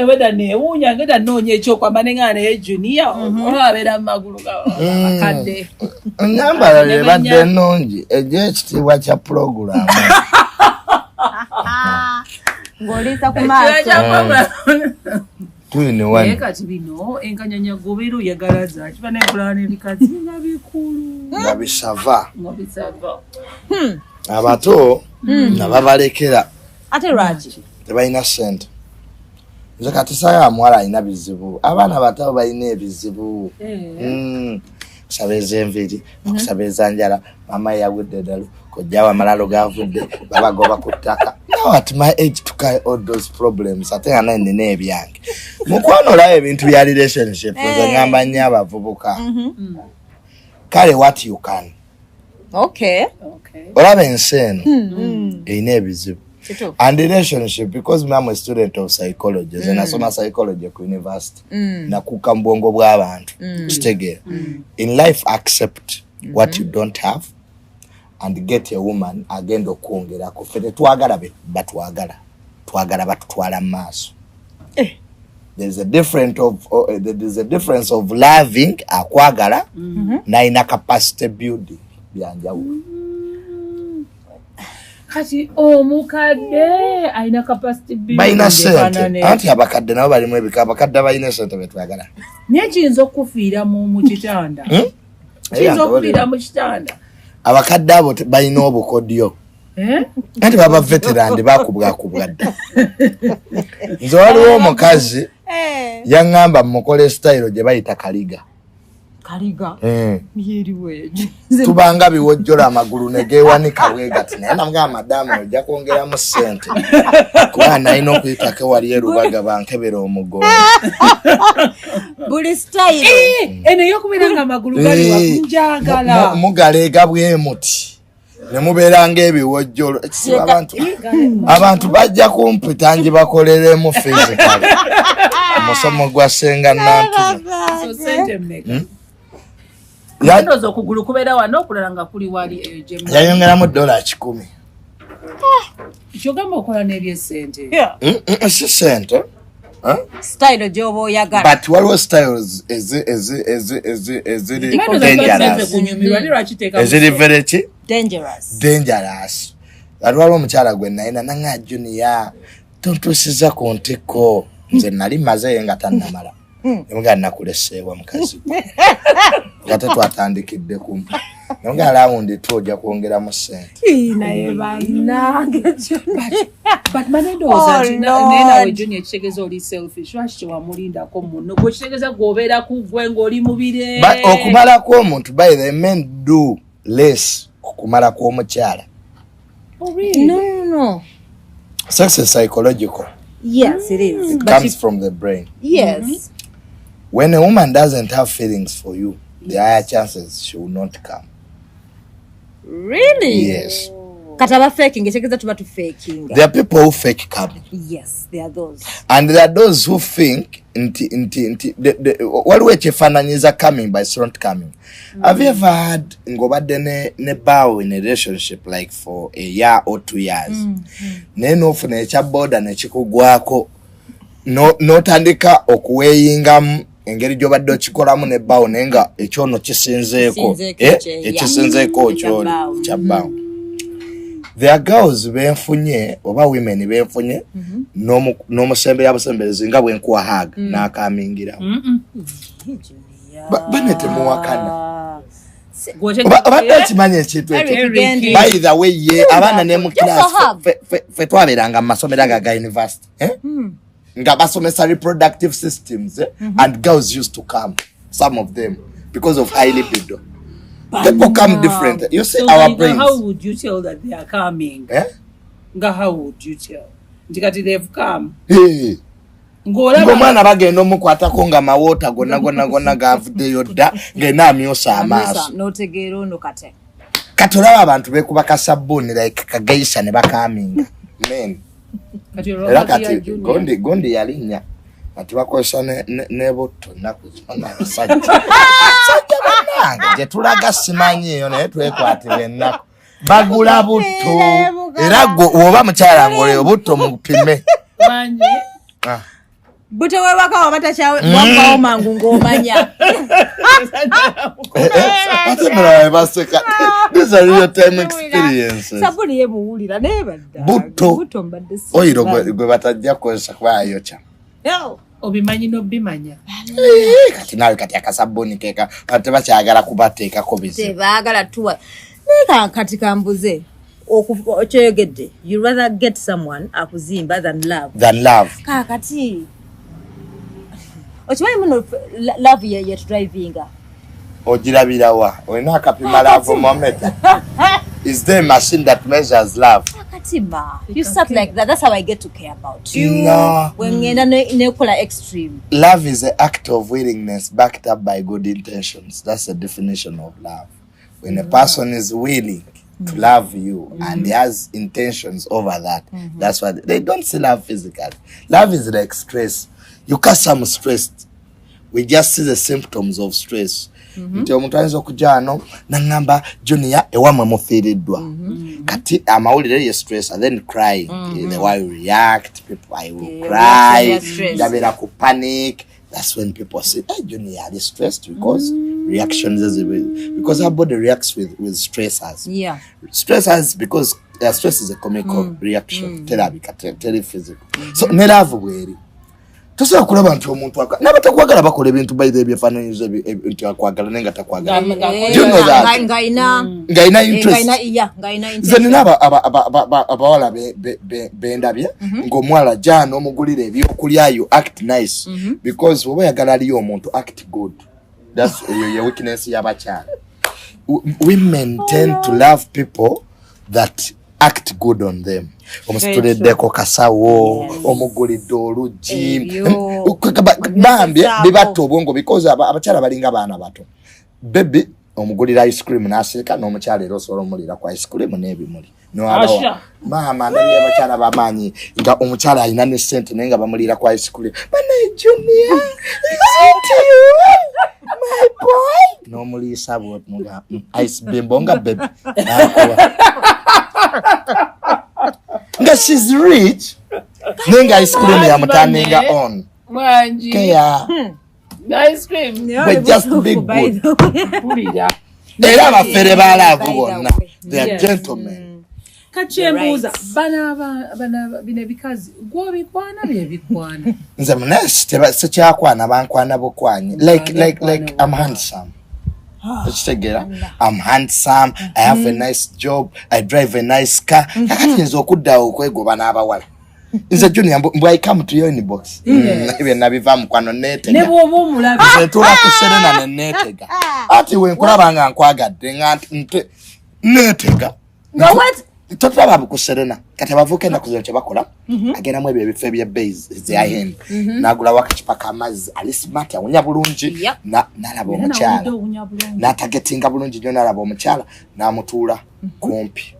naye weda neewuunya ngeda nnoonya ekyokwamba ne nga naye junior olwabeera mu magulu akadde ennyambala lebadde ennungi ejja ekitiibwa kya puroguramu ng'oliisa ku maaso naye kati bino enkanyanya gobeera oyagalaza kiba n'enkulana ebikazi nga bikulu nga bisava abato nga babalekera ate lwaki tebalina ssente nze kati sayo amuwala alina bizibu abaana bato balina ebizibu okusaba ez'enviri okusaba ezanjala mama yagudde ddala kojjawo amalalo gavudde babagoba ku ttaka now at my age to carry all those problems ate nga nina ebyange mukwanolayo ebintu bya relationship ze ngamba nnyo abavubuka kale what you can olaba ensi eno erina ebizibu and relationship because I'm a student of psychology and nasoma psychology ku university nakuka mu bwongo bw'abantu kitegeera in life accept what you don't have and get a woman agenda okwongerako ffe tetwagala batwagala twagala batutwala mu maaso there's a difference of loving akwagala naina capacity building byanjawulo kati omukadde alina capacity building balina sente anti abakadde nabo balimu ebika abakadde balina sente betwagala naye kiyinza okufiira mu kitanda kiyinza okufiira mu kitanda abakadde abo balina obukodyo anti baba veterandi bakubwakubwa dda nze waliwo omukazi yaŋŋamba mukole style gye bayita kaliga tubanga biwojjola amagulu negewanika bwegati naye namugamba madamu ojja kwongeramu ssente kuba nalina okuyitako wali erubaga bankebera omugongo buli style eno yokubeera nga amagulu gali wakunjagala mugaleega bwe muti ne mubeeranga ebiwojjolo ekisiba abantu bajja kumpita nji bakoleremu fizikale omusomo gwa senga nantume yandoza okugulu kubeera wano okulala nga kuli wali yayongeramu $100 kyogamba okola n'ebyesente si sente style gy'oba oyagala but waliwo styles eziri very dangerous ati waliwo omukyala gwe nayina nanga junior tontuusiza ku ntiko nze nali mazeyo nga tannamala nemugaa nakuleseewa mukazi nga tetwatandikidde kumpi nemugaa lawundi tu ojja kwongeramu ssente naye bannange but manendowooza nti naye nawe junior ekitegeeza oli selfish lwaki tewamulindako munno gwe kitegeeza gweobeera ku gwe ng'oli mubire okumalako omuntu by the men do less okumalako omukyala no sex is psychological. Yes, it is. It comes from the brain. Yes. When a woman doesn't have feelings for you, there are chances she will not come. Really? Yes. Kataba faking, faking. There are people who fake coming. Yes, there are those. And there are those who think what way chefananyiza coming by front coming. Have you ever had ngobadde ne bow in a relationship like for a year or 2 years? Neno funa echa boda ne chikugwako notandika okuweyingamu engeri gyobadde okikolamu ne bow nenga ekyono kisinzeeko ekisinzeeko kya bow. There are girls benfunye oba women benfunye n'omusembe yabusembezi nga bwenkuwa hag n'akamingira banete muwakana oba kimanya ekintu ekyo by the way ye abaana ne mu class fe twabeeranga mu masomero ga university nga basomesa reproductive systems and girls used to come, some of them, because of high libido. People come different. You see, so our brains. How would you tell that they are coming? How would you tell? Because they've come. Hey. Ngomwana bagenda omukwatako nga mawota gonna gavude yodda ngena amyosa amaaso. Notegeero no kate. Katolaba abantu bekuba kasabuni like kageisha ne bakaminga. Men. Kati gondi yalinya. Ati bakozesa ne botto nakuzona basajja. Sajja banange je tulaga simanyi yo naye twekwatire nnako. Bagula butto. Era go oba mukyala ngole obutto mupime. Manje. Bute wewaka wabata chawe mwamba mangu ngomanya. These are real time experiences. Sabuni ye muwulira neba dda. Buto mbadde si. Oyiro gwe batajja kwesa kwayo cha. Yo. Obimanyi n'obimanya. Kati nawe kati akasabuni keka ate bakyagala kubateeka ko bizi. Tebaagala tuwa. Nika kati kambuze. Ayogedde. You rather get someone akuzimba than love. Kakati. Ochimanyi muno love ye drivinga. Ojirabira wa. Oyina akapima love moment. Is there a machine that measures love? You start like that. That's how I get to care about you. No. When you're extreme. Love is an act of willingness backed up by good intentions. That's the definition of love. When a person is willing to love you and has intentions over that, that's why they don't see love physically. Love is like stress. You catch some stressed. We just see the symptoms of stress. Nti omuntu ayinza okujano nangamba Junior ewamwe mufiiriddwa kati amawulire ye stress and then crying the way you react people I will cry ndabera ku panic. That's when people say hey Junior are stressed because reactions because our body reacts with stressors. Stressors because stress is a chemical reaction therapy physical so ne love bweri tosobola kulaba nti omuntu n'abatakwagala bakola ebintu by the byefaananyizo nti akwagala naye nga takwagala ngaina interest nina abawala bendabye ng'omuwala jana omugulira ebyokulyayo act nice because oba oyagala aliyo omuntu act good. That's your weakness y'abakyala. Women tend to love people that act good on them. Omusituleddeko kasawo omugulidde olugi bambye bibatta obwongo because abakyala balinga abaana bato. Baby omugulira ice cream n'asirika n'omukyala era osobola omulira ku ice cream n'ebimuli maama naye abakyala bamanyi nga omukyala alina ne ssente naye nga bamulira ku ice cream bane Junior my boy n'omuliisa bw'otunga ice bimbo nga baby nga she's rich nenga ice cream ya mutaninga on kaya ice cream but just be good era abafere balavu bonna they are gentlemen. Kachembuza bana bine bikazi gwobikwana byebikwana nze munesi sekyakwana bankwana bokwanyi like I'm handsome. I'm handsome, I have a nice job, I drive a nice car. Kakati nzo okuddawo okwegoba n'abawala. Nze Junior I come to your inbox. Even nabiva mukwano netega. Ne bwoba omulabi. Nze ntula ku Serena ne netega. Ati we nkulaba nga nkwagadde nga netega. Nga what? Totaba ku Serena. Kati bavuke na kuzira kye bakola. Agenda mu ebyo ebife bya base ze ahen. Nagula wakachipa kamazi ali smart awunya bulungi nalaba omukyala. Natagetinga bulungi nyo nalaba omukyala namutuula kumpi.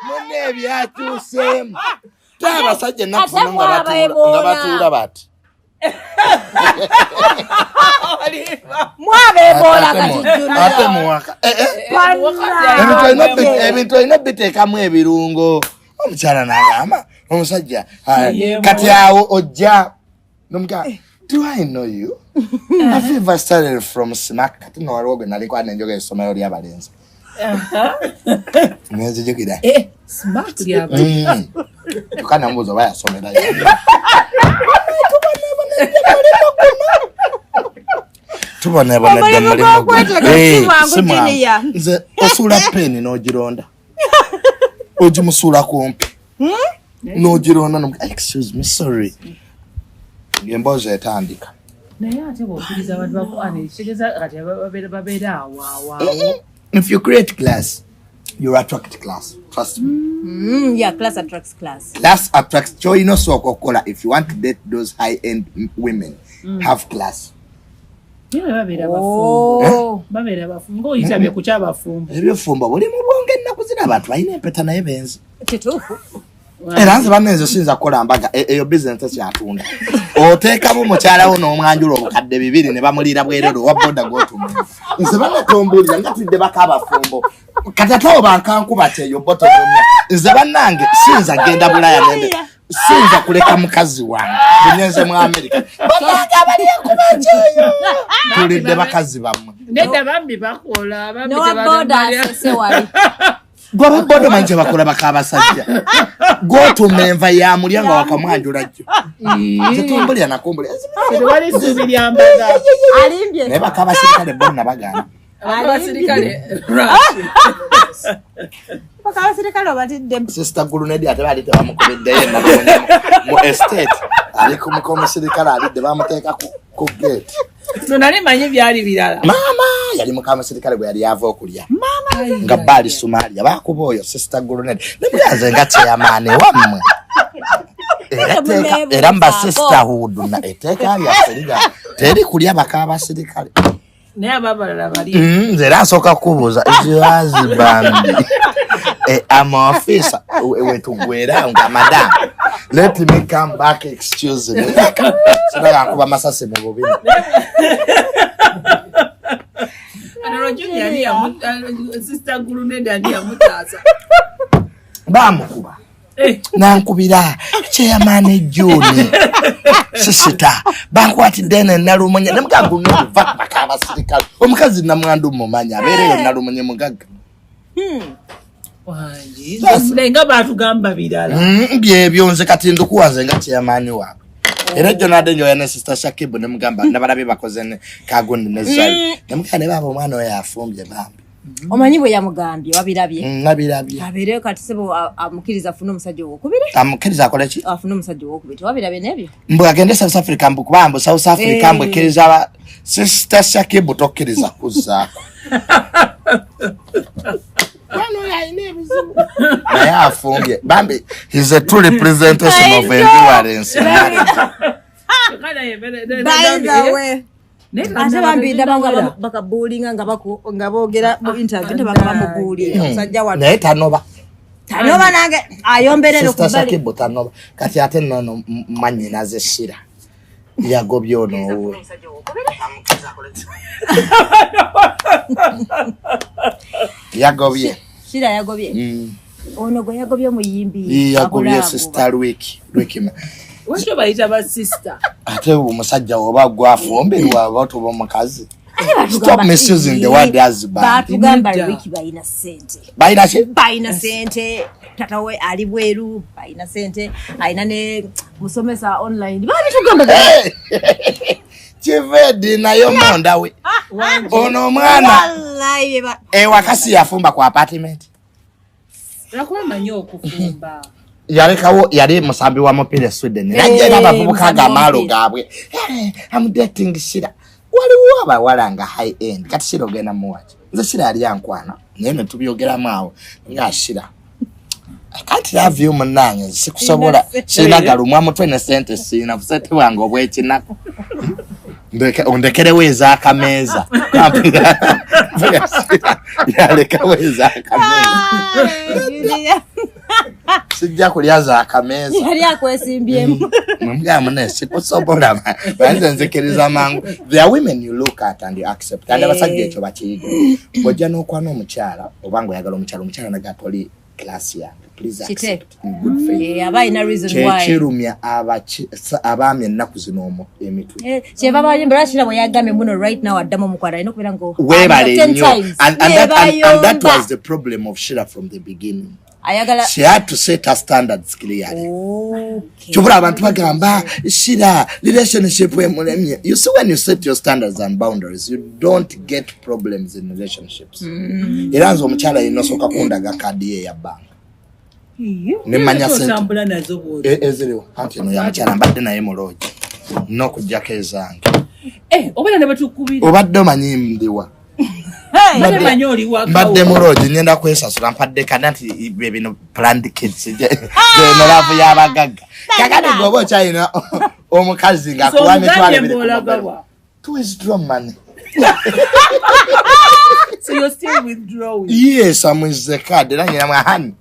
Mone byatuusemu. Abasajja nakufuna nga batuula bati. Mwabebola kati Junior. Ate muwaka. Ebintu alina biteekamu ebirungo. Omukyala n'agamba omusajja kati awo ojja nomuga do I know you? Have you ever started from smack? Kati no waliwo gwe nali kwana enjoga essomero ly'abalenzi. Nezijukira. Smack ly'abalenzi. Tukana mbuzo bayasomerayo. Tubone nze osula peni n'ogironda ogimusula kumpi n'ogironda excuse me sorry ng'emboozi etandika naye ate bw'okiriza abantu bakwana ekitegeeza kati babeera awo. If you create class you attract class, trust me. Yeah, class attracts class. Class attracts joy no sokokola. If you want to date those high-end women, have class. Babeera bafumbo ng'oyitabye ku kyabafumbo. Ebyofumbo buli mu bwonge ennaku zino abantu balina empeta naye benzi. Kituufu. Era nze banenze sinza kola mbaga eyo business yatunda. Oteeka mu mukyala wo n'omwanjula obukadde 2 ne bamulira bwerero wa boda gotumu. Nze banatombulira ngatudde bakaba fumbo. Katatawo bankankuba teyo boto bomya. Nze bannange sinza genda Bulaya nende. Sinza kuleka mukazi wange. Bunyenze mu America. Bannange abali kubacheyo. Tulidde bakazi bamwe. Nedda bambi bakola bambi boda sese wali. Gwa bodo manje bakola bakaba sajja. Gotumenva ya mulyanga wakamwanjula jjo. Zitumbulya nakumbulya. Wali subiri ambaga. Alimbye. Ne bakaba sirikale bonna bagana. Abasirikale. Bakaba sirikale batidde. Sister Gulunedi ate bali tebamukubidde yenna mu estate. Ali kumukoma sirikale ali de bamuteeka ku gate. Nali manyi byali birala. Mama yali mukama sirikale bwe yali yava okulya. Mama nga bali Somalia bakuba oyo Sister Gulunedi. Nebuyaze ngate ya mane wamwe. Era mba sisterhood na eteka ya siriga. Teri kulya bakaba sirikale. Ne ababalala bali. Nze rasoka kubuza iziwazi bambi. I'm an officer. Wetugwera nga madam. Let me come back, excuse me. Sina kuba masase mu bobini. Ano Junior ali ya Sister Gulunedi ali ya mutaza. Bamukuba. Nankubira chairman Juni. Sisita. Bankwatidde ne nalumunye. Nemugangu n'okuva bakaba sirikale. Omukazi namwandu mumanya. Abeereyo nalumunye mugaga. Wanji. Nga batugamba birala. Byebyo nze kati ndukuwaze nga chairman waabwe. Era Jonade nyo yana Sister Shakibu ne mugamba nabalabe bakoze ne kagundi ne zai. Nemukane babo mwana oyo afumbye bambi. Omanyi bwe yamugambye wabirabye. Nabirabye. Abeere kati sebo amukiriza afuna omusajja owokubiri. Amukiriza akola ki? Afuna omusajja owokubiri. Wabirabye nebyo. Mbu agende South Africa mbu kubambo South Africa mbu kiriza Sister Shakibu tokkiriza kuza. Wano ya inebizibu. Naye afumbye. Bambi he's a true representation of endurance. By the way. Ate bambi ndabanga bakabulinga nga boogera mu interview ndabanga bamubuulira omusajja wa naye tanoba nange ayomberera Sister Shakibu tanoba kati ate nono manyi naze shira yagobye ono yagobye shira yagobye ono gwe yagobye muyimbi yagobye Sister Lwekima Washo bayita ba sister. Ate umusajja oba gwafumberwa abantu bomukazi. Stop misusing the word husband. Batugamba Lweki bayina sente. Bayina sente. Tata we ali bweru bayina sente. Ayina ne musomesa online. Batugamba Chivedi nayo monda we. Ono mwana. Wallahi ba. Wakasi yafumba kwa apartment. Nakuwa manyo okufumba. Yali musambi wa mupira Sweden. Najja abavubuka gamalo gabwe. I'm dating shira. Waliwo abawalanga high end. Kati shira ogenda muwachi. Nze shira yali yankwana. Nene tubyogera mawo nga shira. I can't love you munange. Sikusobola. Shira galumwa mutwe ne sente sina kusete wange obwechi nako. Ondekere weza akameza. Yaleka weza akameza. Sijja kulyaza akameza. Yali akwesimbyemu. Mga munesi kusobola banze nzikiriza mangu. There are women you look at and you accept. Kandi abasajja ekyo bakiyiga. Bojja n'okwana omukyala obango yagala omukyala nagatoli class yange. Please accept in good faith. Abayina reason why. Chirumya abami ennaku zino emitwe. Cheva bayembera shira bwe yagamye muno right now adamo mukwara ino kubira ngo. Webale nnyo. And that was the problem of Shira from the beginning. Ayagala. She had to set her standards clearly. Okay. Chubura abantu bagamba Shira relationship we mulemye. You see when you set your standards and boundaries, you don't get problems in relationships. Iranzo omukyala inosoka kundaga kadi ye ya bank. Nemanya sambula nazo bodi. Ezero anti no yamukyala mbadde naye muloji. Nokujjako ezange. Obera ne batukubira. Obadde omanyi ndiwa. Mbadde manyoli waka. Mbadde muloji ngenda kwesasula mpadde kanati bino planned kids. No love y'abagagga. Kakati gobo china omukazi nga kuwa mitwale bino. To withdraw money. So you're still withdrawing? Yes, I'm with the card. Then I'm a hand.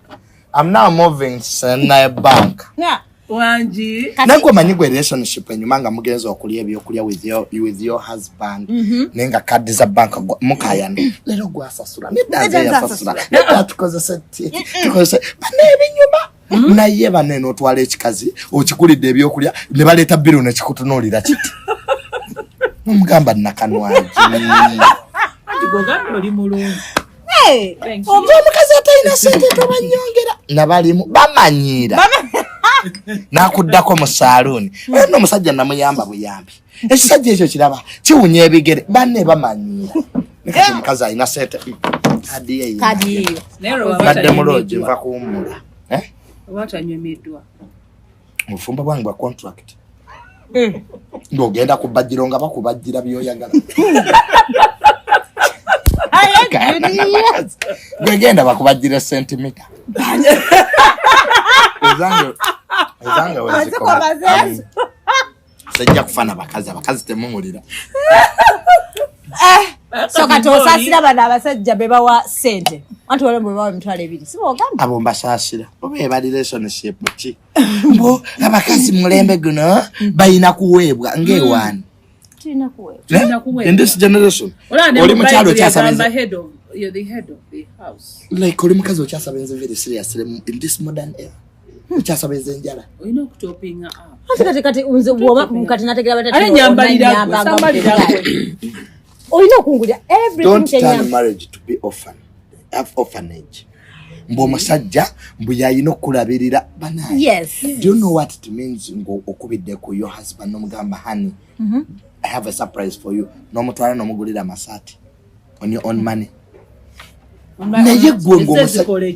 I'm now moving to bank. Yeah. Wanji. Nako manyigwe relationship enyuma nga mugenzo okulya ebyokulya with your husband. Nenga kadi za bank mukayana. Lero gwasasula. Nedaze yasasula. Nedaze senti. Tukoze banebe nyuma. Naye banene otwala ekikazi okikulidde ebyokulya ne baleta biro ne kikutunulira kiti. Mugamba nakanwaji. Gogano oli mulungi. Omukazi atayina sente tobanyongera. Nabalimu bamanyira. Nakuddako mu saluni. Ono musajja namuyamba buyambi. Ekisajja ekyo kiraba kiwunya ebigere banne bamanyira. Nekati mukazi ayina sente. Kadi. Lero badde muloje nva kuwumula. Watanywemeddwa. Mufumba bwangu bwa contract. Ngogenda kubajjiro nga bakubajjira byoyagala. Ngegenda bakubajjira centimeter. Ezange wazikomaze. Sejja kufana bakazi temumulira. So katosasira bana abasajja bebawa sente. Antu wale bebawa mitwalo ebiri. Sibo ogamba. Abo mbasasira. Obe ba relationship ki. Mbo abakazi mulembe guno bayina kuwebwa ngewani. Tina kuwebwa. In this generation. Oli mukyalo kyasabenza. You're the head of the house. Like oli mukazi okyasabenza very serious in this modern era. Ukyasabenza njala. Oyina okutopinga up. Kati unze bwoma mukati nategera batatu. Ale nyambalira sambalira. Oyina okungulya everything. Don't turn marriage to be orphanage. Mbo musajja mbu yayina okulabirira banaye. Yes. Do you know what it means ngo okubidde ku your husband nomugamba honey? I have a surprise for you. Nomutwala nomugulira masati on your own money. Naye gwe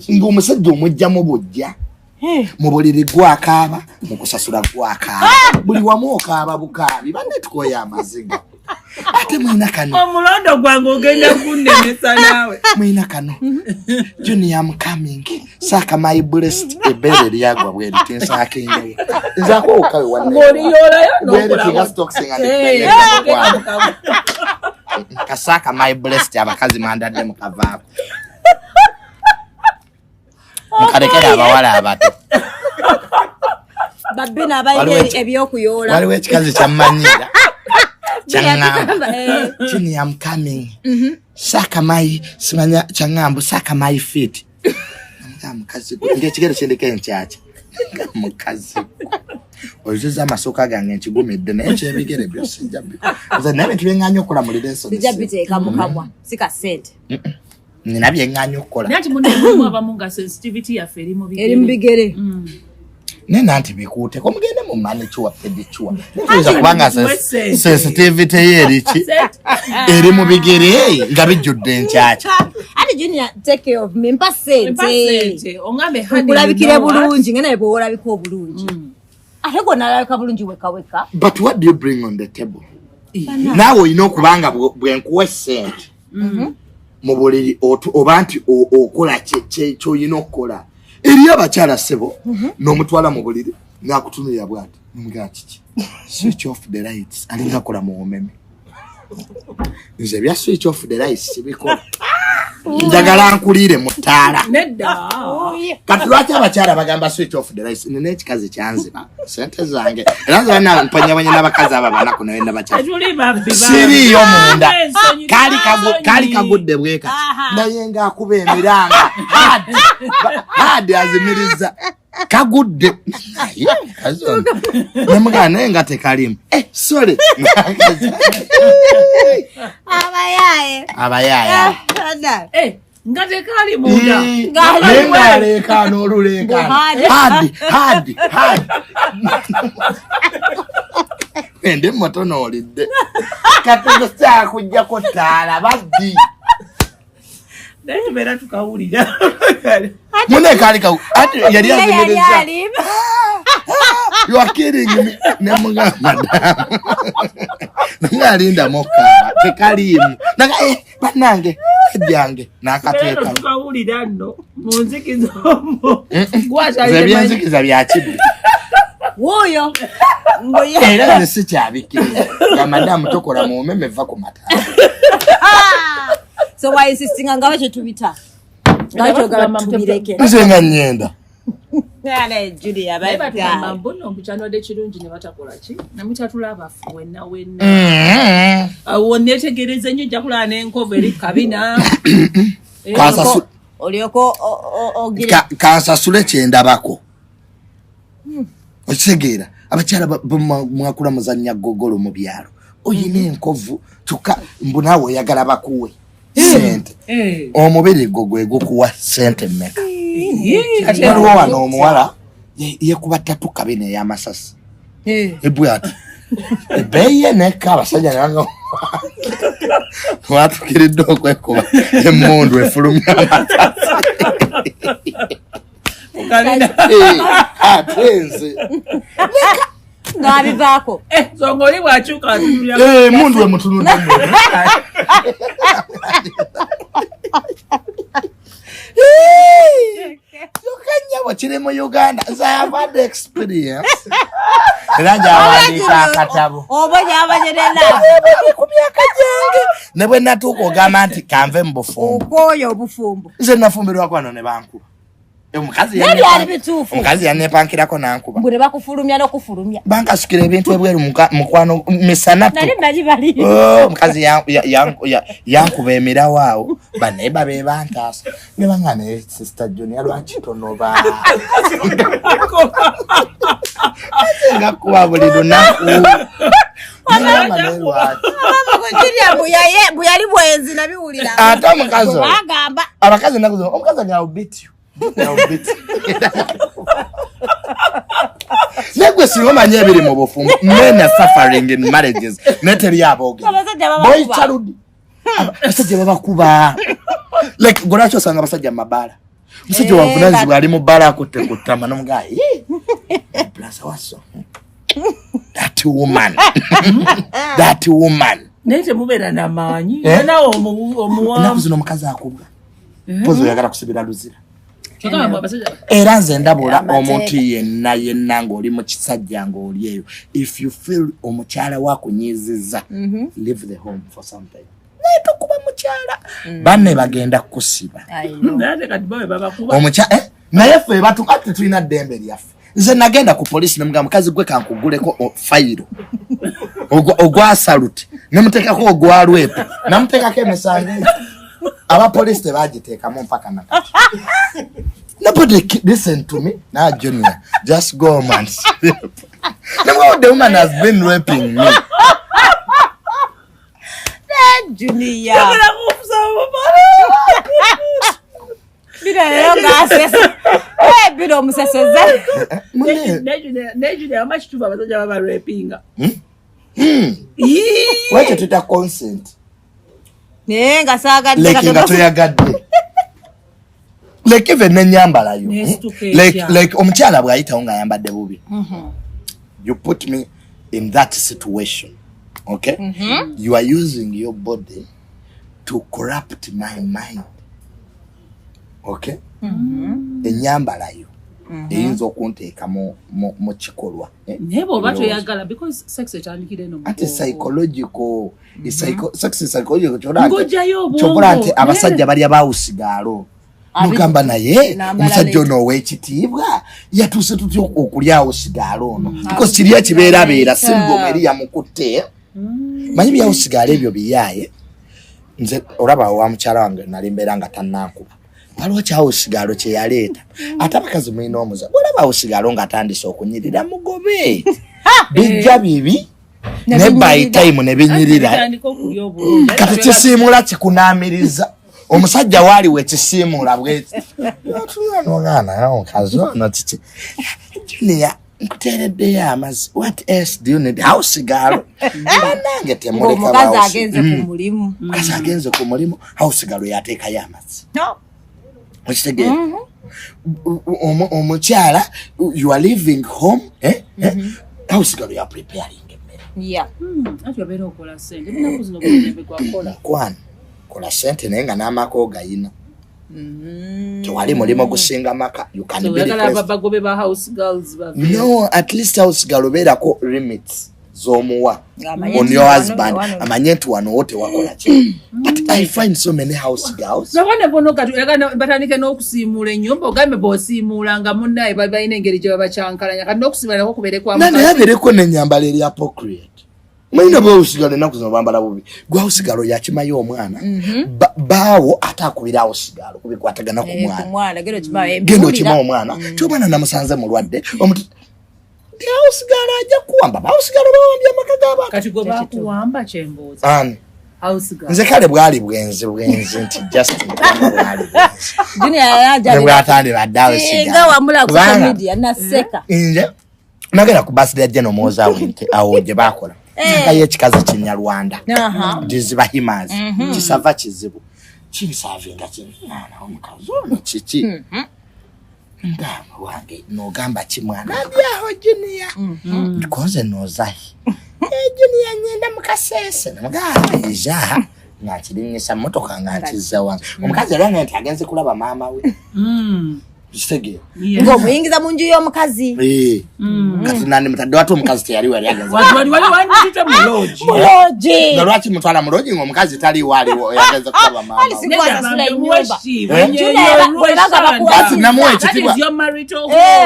ng'omusajja omujjamu bujja. Mubuliri gwakaaba mukusasula gwakaaba. Buli wamu okaaba bukaabi banne tukoya amaziga. Ate mwina kano. Omulondo gwange ogenda kunnemesa naawe. Mwina kano. Junior I'm coming. Saka my breast ebere lyagwa bwe tinsa akinge. Nzako okawe wanne. Ngoli yola no kula. Bwe stock singa. Kasaka my breast abakazi mandadde mukavaako. Nkarekera abawala abato. Babbina abayire ebyokuyola. Waliwo ekikazi kyamanyira. Chini I'm coming. Saka my simanya changambu saka my feet. Mukazi ngekigero kyendeke nkyacha. Mukazi. Ojuza masoka gange nkigumidde n'ekyo ebigere byose njabbi. Nze nabe tubenganyo okola mu lidenso. Bijabiteeka mukamwa sika sente. Nina byenganyo okola. Nati munne abamu nga sensitivity yaffe eri mu bigere. Eri mu bigere. Nena anti bikuute ko mugende mu manichwa pedichwa. Ntuza kubanga sensitivity yeriki. Eri mu bigere nga bijjudde nkyacha. Ati Junior take care of me mpasente. Ongambe hani. Kulabikire bulungi ngene bwo olabika obulungi. Ate gonna alabika bulungi weka. But what do you bring on the table? Nawe oyina kubanga bwenkuwa sente. Mubuliri obanti okola kyo oyina okukola. Eri abakyala sebo n'omutwala mu buliri n'akutunulira bwati n'omugamba kiki switch off the lights alinga kola mu omeme nze bya switch off the lights sibikola njagala nkulire mu ttaala nedda kati lwaki abakyala bagamba switch off the lights nina ekikazi kyanziba sente zange era nze bana mpanyabanya n'abakazi aba banaku naye ndabakyala siriyo munda kali kagudde bweka naye ng'akuba emiranga hadi azimiriza kagudde nemugana naye nga tekalimu sorry abayaye nga tekali munda ngaleka n'oluleka hadi ende moto n'olidde katugusa kujjako ttaala baddi naye tubeera tukawulira mune kali ati yali azemereza you are kidding me nemugamba madam ngalinda mokaba tekalimu naga banange byange nakateeka tukawulira nno munzikizo byenzikiza byakibi woyo era nsi kyabikiriza nga madamu tokola mu omeme va ku matala so why insisting nga wache tubita ngacho gala tubireke nze nga nyenda Nale Julia baita. Mambono mbuchano de chirungi ne batakola ki. Namutatula abafu wenna. Awonetegereze nnyo jakula n'enkovu eri kabina. Kansa Olioko ogire. Kansa sule kyendabako. Okisegeera abakyala mwakula muzannya gogolo mu byalo. Oyina enkovu tuka mbunawe oyagala bakuwe sente. Omubiri gwe gukuwa sente mmeka. Waliwo wano omuwala yekuba ttatu kabina ey'amasasi. Ebwatu. Ebeye neka abasajja nanga. Watukiridde okwekuba emmundu efulumya amasasi. Atenze. Ngabivako. Zongoli bwachuka atulya. Mundu emutunudde. Yokanya wachire mu Uganda. I have had the experience. Ranja wandika akatabo. Obonya abanyerena. Kumyaka jange. Nebwe natuko ogamba nti kanve mbufumbo. Okoyo obufumbo. Nze nafumbirwa kwano ne bankuba. Omukazi yanepankirako nankuba. Mbure bakufulumya n'okufulumya. Bankasukira ebintu ebweru mukwano misana. Nali ndaji bali. Omukazi yankuba emirawo awo. Baneba be bantasa. Ne bangane sister Junior lwaki tonoba. Ngakuba buli lunaku. Buyali bwenzi nabiwulira. Ate omukazi. Bagamba. Abakazi nakuzo omukazi nga obit you. Negwe singomanye ebiri mu bufumbo. Men are suffering in marriages. Neteri aboge. Boy charudi. Abasajja babakuba. Like gonacho sanga abasajja mabala. Musajja wavunanzi ali mu bala akutte kutama n'omugayi. Plus waso. That woman. That woman. Nete mubera na manyi. Na omuwa. Nakuzino mukazi akubwa. Pozo yagala kusibira luzira. Era nze ndabula omuntu yenna ng'oli mu kisajja ng'oli eyo. If you feel omukyala wakunyiziza, leave the home for some time. Naye tokuba mukyala. Banne bagenda kusiba. Omukyala naye ffe batukati tulina ddembe lyaffe. Nze nagenda ku polisi nemugamba mukazi gwe kankuguleko fayiro. Ogwa salute. Nemuteekako ogwa lwepo. Namuteekako emisango. Aba police tebagiteekamu mpaka nakati. Nobody listen to me. Now, Junior, just go, man. The woman has been raping me. Junior. Wait till the consent. Nenga saga nga toyagadde. Like even nenyambala yo. Like omukyala bwayitawo nga yambadde bubi. You put me in that situation. Okay? You are using your body to corrupt my mind. Okay? Enyambala yo. Eyinza okunteeka mu kikolwa. Nebo bato yagala because sex etandikire no. Ate psychological, sex is psychological. Chokola ate abasajja bali abawusigalo. Mugamba naye omusajja ono ow'ekitiibwa yatuuse tutya okulyawo sigalo ono. Because kiri ekibeerabeera syndrome eri yamukutte. Manyi byawo sigalo ebyo biyaaye. Nze olaba wa mukyala wange nali mbeera nga tannankuba. Waliwo kyawo sigalo kye yaleeta. Ate abakazi mulina omuza. Bw'olabawo sigalo ng'atandise okunyirira mugobe. Bijja bibi. Ne by time ne binyirira. Kati kisiimula kikunaamiriza. Omusajja waaliwo ekisiimula bw'eki. N'omwana omukazi ono kiki. Junior, nkuteereddeyo amazzi. What else do you need? Awo sigalo. Nange temuleka bawo. Omukazi agenze ku mulimu. Omukazi agenze ku mulimu. Awo sigalo yateekayo amazzi. Omukyala, you are leaving home. How is you are preparing? Yeah. Ati wabera okola sente. Ninaku zino kulembe kwa kola. Kwan. Kola sente nenga n'amako gayina. Tewali mulimo gusinga maka. You can be bagobe ba house girls. No, at least house girl beerako limits. Zomuwa. On your husband. Amanye nti wano wote wakola ki. But I find so many house girls. Nabone bono katu batandike n'okusiimula ennyumba ogambe bw'osiimulanga munnaye balina engeri gye babacyankalanya kati n'okusiimula nakwo kubere kwa mukazi. Nani yabereko n'ennyambala eri appropriate. Mwina bwe usigala ennaku zino bambala bubi. Gwa usigalo yakimayo omwana. Baawo atakubira usigalo kubikwatagana ku mwana. Omwana gendo kimayo omwana. Kyobana namusanze mulwadde. Usigalo ajja kuwamba. Usigalo bawambye amaka gaba. Kati go bakuwamba kyembooza. Ani. Nze kale bwali bwenzi nti just bwali Junior yaja bwatandira dawe siga nga wamula ku media naseka nje nagera ku birthday ya Jeno Moza wente awo je bakola kaye kikazi kinyarwanda diziba himazi kisava kizibu kinsavinga kinana omukazi ono chichi ngamba wange no gamba kimwana byaho Junior because nozahi Junior nyenda mukasese namugamba ija ngakirinyisa motoka ngakiza wange omukazi alanga nti agenze kulaba mama we Sege. Ngo muyingiza munju y'omukazi. Kati nani mutadde watu omukazi teyali wali agenze. Wali wanyita muloji. Muloji. Nalwaki mutwala muloji ngo omukazi tali wali yagenze kulaba mama. Ali sikwaza sula nyumba. Namuwe ekitibwa.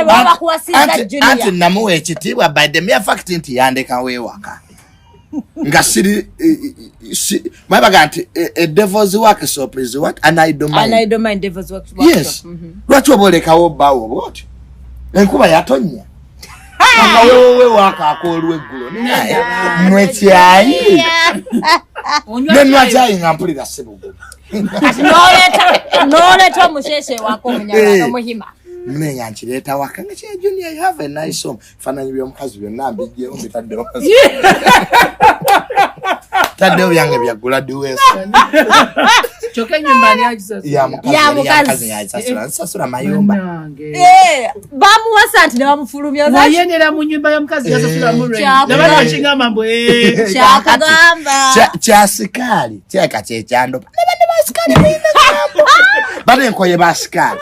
Baba kuwasiza Junior. Ati namuwe ekitibwa by the mere fact nti yandeka wewaka. Nga siri mabaga nti a devil's work so please what and I don't mind devil's work. Yes. Lwaki obolekawo bawo bwoti enkuba yatonya wewe waka akolwe eggulo naye mwetyayi nenwa kyayi nga mpulira sebugu noleta omusheshe wako omunyala omuhima mune yankireeta waka nga kya Junior you have a nice home fananyi by'omukazi byonna mbijjewo mbitaddewo taddewo byange byagula duweso kyokka ennyumba ani agisasula ya mukazi nsasula mayumba bamuwasa nti ne bamufulumya wayenera mu nnyumba y'omukazi yasasulamu nabakingamba mbu kyakugamba kyasikaali kyeka kyekyandopa nebane basikaali buyinagambo bane enkoye basikaali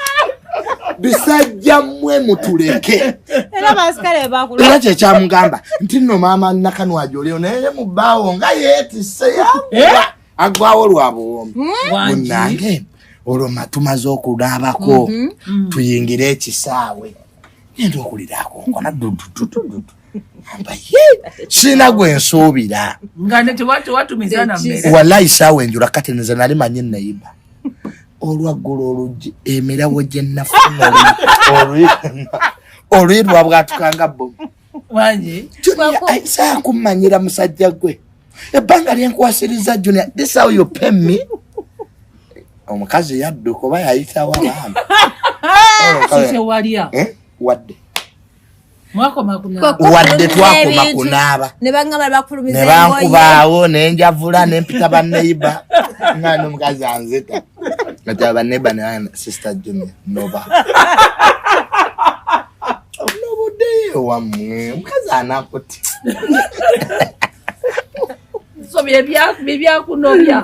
bisajja mmwe mutuleke era basikale bakulu era kyekyamugamba nti nno maama nakanwaji olio naye mu bbaawo nga yeetisse yagwa agwawo lwabuwomu munange olwo tumaze okunaabako tuyingire ekisaawe ngenda okuliraako nkona dududududu amba sina gwe nsuubira nga tewatumiza mmere wallahi saawe enjula kati nze nali manyi nayiba olwaggulu olugi emirawo gye nnafuna olwirwa bwatukanga bomu wangi ayisa kumanyira musajja gwe ebbanga lyenkwasiriza Junior this how you pay me omukazi yadduka oba yayitawo abaami walya wadde mwakoma wadde twakoma kunaaba ne bangamba bakulumiza ne bankubaawo nenjavula nempita baneiba nga n'omukazi anzita nga baneiba ne sister Junior noba nobuddeyo wammwe omukazi anakuti so byebyakunobya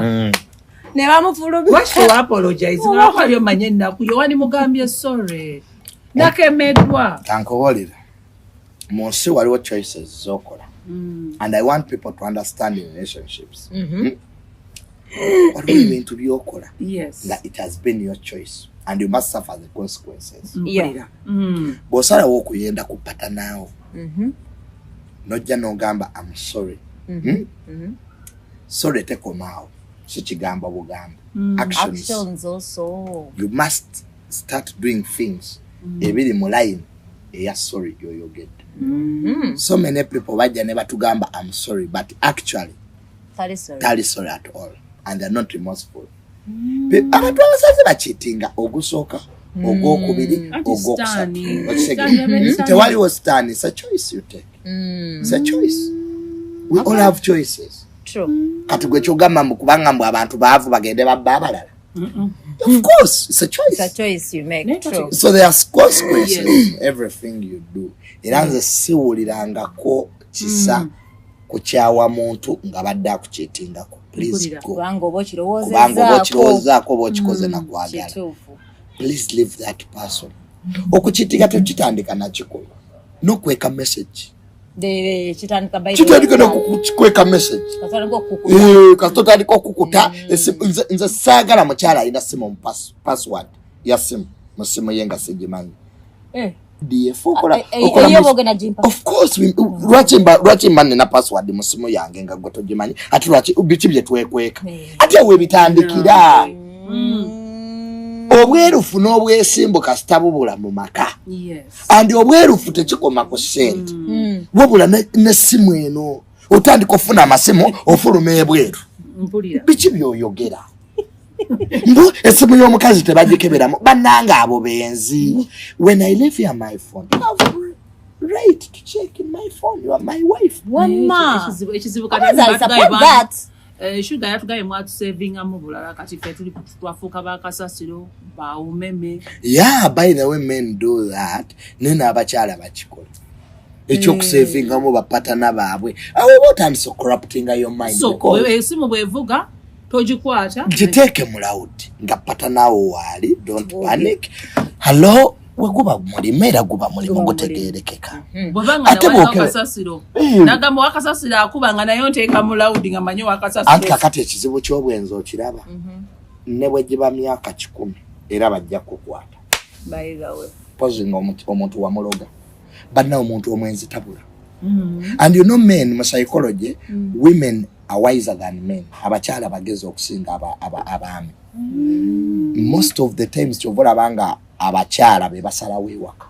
ne bamufulumya what's your apologize nga kwali omanye ennaku yowani mugambye sorry nakemedwa kankobolera mu nsi waliwo choices zokola and I want people to understand in relationships waliwo ebintu byokola that it has been your choice and you must suffer the consequences bw'osalawo okuyenda kupata naawo nojja n'ogamba I'm sorry sorry tekomaawo si kigamba bugamba actions also you must start doing things ebiri mu line eya sorry yoyogedde so many people bajja ne batugamba I'm sorry but actually tali sorry at all and they're not remorseful abantu abasaze bakitinga ogusooka ogwokubiri ogwokusatu tewaliwo stand it's a choice you take it's a choice we all have choices true kati gwe kyogamba kubanga mbu abantu baavu bagende babba abalala of course it's a choice you make true so there are consequences in everything you do era nze siwulirangako kisa kukyawa muntu nga badde akukitingako please go kubanga oba okirowoozaako oba okikoze nakwagala please leave that person okukitinga tekitandika nakikola nokweka message de chitandika by chitandika n'okukweka message kasitotandika okukuta nze saagala mukyala alina simu password ya simu mu simu ye nga sigimanyi of course lwaki mba nina password mu simu yange nga gwe togimanyi ate lwaki biki bye twekweka ate weebitandikira obwerufu n'obwesimbu kasita bubula mu maka andi obwerufu tekikoma ku ssente wabula n'essimu eno otandika ofuna amasimu ofuluma ebweru biki byoyogera mbu esimu y'omukazi tebagikeberamu bannanga abo benzi when I leave here my phone I have right to check in my phone you are my wife ekizibu shuga yatugaye mwatu saving amubulala kati fe tuli twafuka bakasasiro ba umeme by the way men do that nina abakyala bakikola ekyokusaving amu bapatana baabwe awo botandise corrupting your mind so esimu bwevuga tojikwata giteeke mu loud nga patanawo wali don't panic hello weguba mulimo era guba mulimo gutegerekeka ate bwakasasiro nagamba wakasasiro akuba nga nayo nteeka mu loud nga manyo wakasasiro anti kakati ekizibu ky'obwenzi okiraba ne bwe giba myaka 10 era bajja kukwata posing omuntu wamuloga banna omuntu omwenzi tabula and you know men mu psychology women are wiser than men abakyala bagezi okusinga abaami most of the times kyovola banga abakyala be basalawo ewaka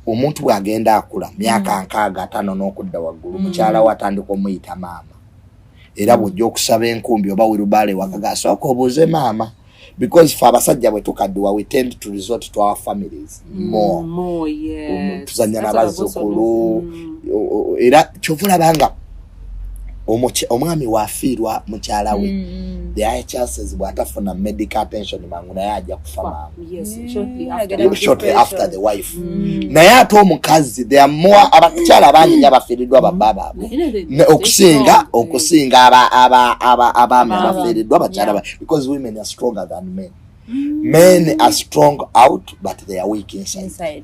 omuntu bw'agenda akula myaka 65 n'okudda waggulu mukyala watandika omuyita maama era bw'ojja okusaba enkumbi oba wirubaale wakaga asooka obuuze maama because for abasajja bwe tukadduwa we tend to resort to our families more tuzanya n'abazzukulu era kyovula banga omwami waafiirwa mukyala we the high chances bw'atafuna medical attention mangu naye ajja kufa mangu shortly after the wife naye ate omukazi there are more abakyala bangi nnyo abafiiriddwa bababa okusinga abaami abafiiriddwa bakyala because women are stronger than men. Men are strong out but they are weak inside.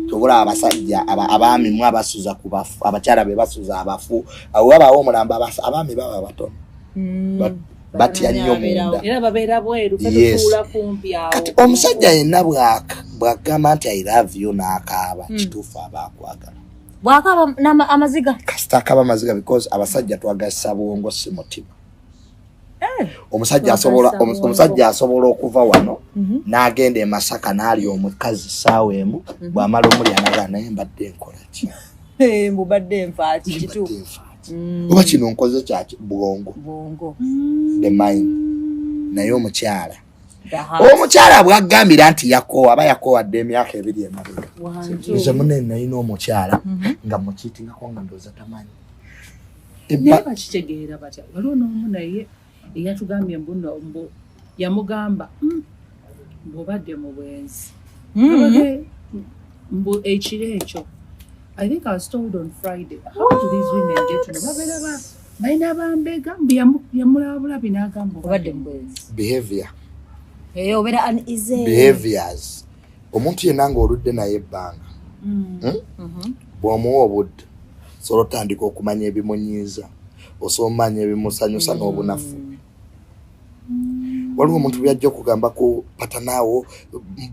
Tobula abasajja abaami mwa abasuza kubafu abakyala be basuza abafu awaba omulamba abaami baba batono but yanyo munda era babeera bweru fetuula kumpi awo kati omusajja yenna bwagamba nti I love you n'akaaba kituufu abakwagala bwakaba amaziga kasita akaba amaziga because abasajja twagasa bwongo si mutima omusajja asobola okuva wano n'agenda e Masaka n'ali omukazi ssaawa emu bw'amala omuli anaga naye mbadde nkola ki mbubadde nfaaki kituufu oba kino nkoze kyaki bwongo the mind naye omukyala bw'agambira nti aba yakoowadde emyaka 2 emabega nze munene nalina omukyala nga mukiitingako nga ndooza tamanyi naye bakitegeera batya waliwo n'omu naye eyatugambye mbu yamugamba mbobadde mu bwenzi mbu ekiro ekyo I think I was told on Friday how do these women get to know baina bambega yamulabula binagamba obadde mu bwenzi behavior obera uneasy behaviors omuntu yenna ng'oludde naye ebbanga bw'omuwa obudde sobola otandika okumanya ebimunyiiza osomanya ebimusanyusa n'obunafu waliwo omuntu byajja okugamba ku patanaawo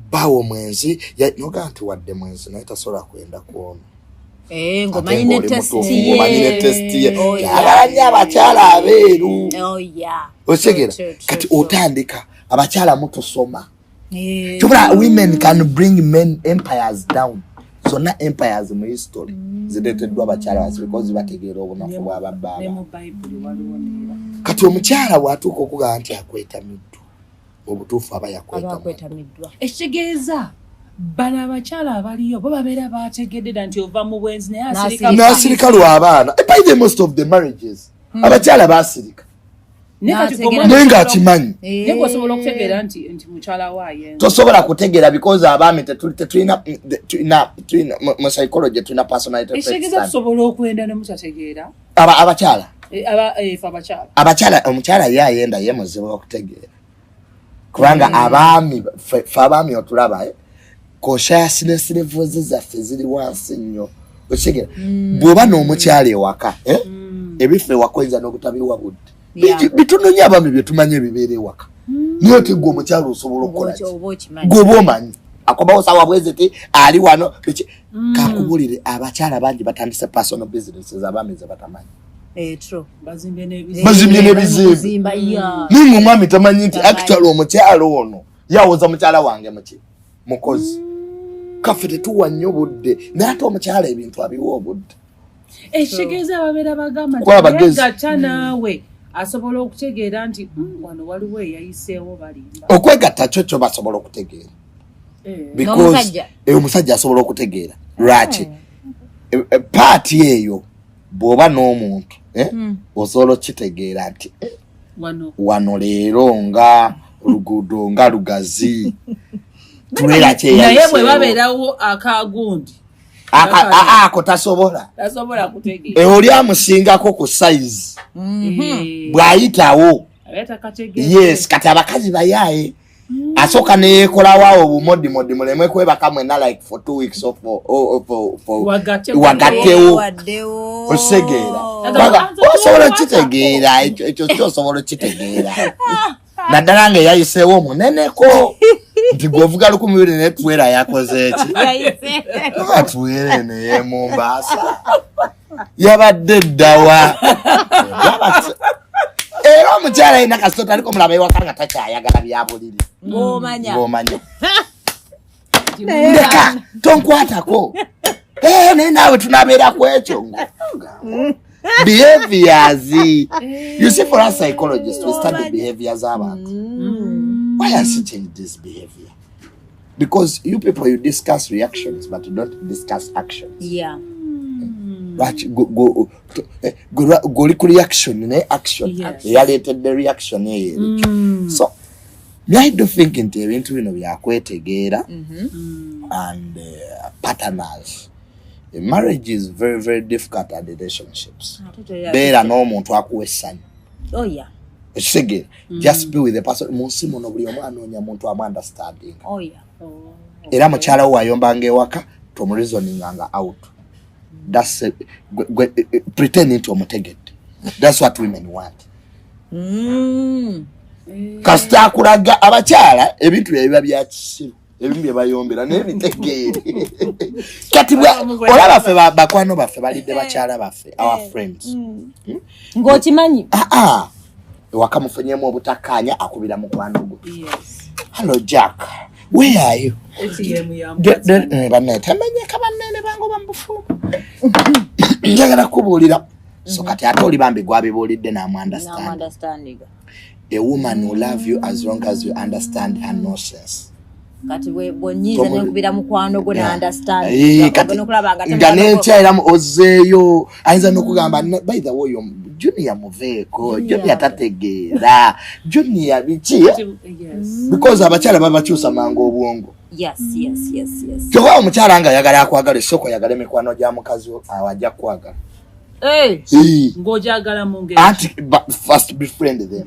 bbaawo mwenzi noga nti wadde mwenzi naye tasobola kwenda kwono ngomanyi ne testi ye agala nnyo abakyala abeeru otegera kati otandika abakyala mutusoma kyobula women can bring men empires down zonna empires mu history zireeteddwa abakyala basi because bategeera obunafu bw'ababbaaba kati omukyala bw'atuuka okugamba nti akwetamiddwa obutuufu aba yakwetamiddwa ekitegeeza bano abakyala abaliyo bo babeera bategedde nti ova mu bwenzi naye n'asirika lw'abaana by the most of the marriages abakyala baasirika naye ng'akimanyi naye osobola okutegeera nti mukyala waaye tosobola kutegeera because abaami tetulina mu psychology tulina personality ekitegeeza tusobola okwenda ne mutategeera abakyala abakyala omukyala ye ayenda ye muzibu okutegeera kubanga abaami fe abaami otulaba koshasine level zaffe ziri wansi nnyo Osigera bwoba n'omukyala ewaka ebife wakoyinza n'obutabiwa budde bitunonya abami bye tumanye ebibeera ewaka niyo ti gwe omukyala osobola okukola gwoba omanyi akobawo sawa bwezi ti ali wano kakubulire abakyala bangi batandise personal businesses abami ze batamanyi bazimbye n'ebizimbe ninga omwami tamanyi nti actually omukyala ono yawoza mukyala wange mukozi kaffe tetuwa nnyo budde naye ate omukyala ebintu abiwa obudde ekitegeeza babeera bagamba nti naawe asobola okutegeera nti wano waliwo eyayiseewo balimba okwegatta kyo basobola okutegeera because omusajja asobola okutegeera lwaki paati eyo bw'oba n'omuntu osobola okitegeera nti wano leero nga oluguudo nga lugazi tubeera naye bwe babeerawo akagundi ako tasobola kutegeera oli amusingako ku size bw'ayitawo yes kati abakazi bayaaye asooka neyeekolawo obumodimodi muleme kwebaka mwena like for 2 weeks wagattewo osegeera osobola okitegeera ekyo kyosobola okitegeera naddala nga eyayiseewo omuneneko nti gwevuga 12 netwera yakoze eki atwere neye Mombasa yabadde ddawa era omukyala alina kasitota aliko mulaba ewaka nga takyayagala byabuliri ng'omanya ndeka tonkwatako naye naawe tunabeera ku ekyo behaviors you see for us psychologists we study behaviors abantu why has he changed this behavior because you people you discuss reactions but you don't discuss actions go reaction ne action yaleetedde reaction so I do think nti ebintu bino byakwetegeera and partners. Marriage is very, very difficult at relationships. Beera n'omuntu akuwa essanyu. Ekisegere just be with the person munsi muno buli omu anoonya muntu amu understanding. Era mukyala wo ayombanga ewaka tomureasoninganga out. That's pretending to omutegedde. That's what women want. Kasita akulaga abakyala ebintu biba bya kisiru ebimu bye bayombera n'ebitegeere kati olaba ffe bakwano baffe balidde bakyala baffe our friends ng'okimanyi ewaka mufunyeemu obutakkaanya akubira mukwano gwe hello Jack where are you banneetamenyeka banneene bango bamubufumu njagala kubuulira so kati ate oli bambi gwabibuulidde n'amu-understanding. A woman will love you as long as you understand her nonsense. Kati bwonyize nekubira mukwano gwe na understand. Nga nekyayira ozeeyo ayinza n'okugamba by the way Junior muveeko Junior tategeera Junior biki because abakyala babakyusa mangu obwongo. Yes. Kyova omukyala nga ayagala akwagala esoko yagala emikwano gya mukazi awajja kwagala. Ngojagala munge first befriend them.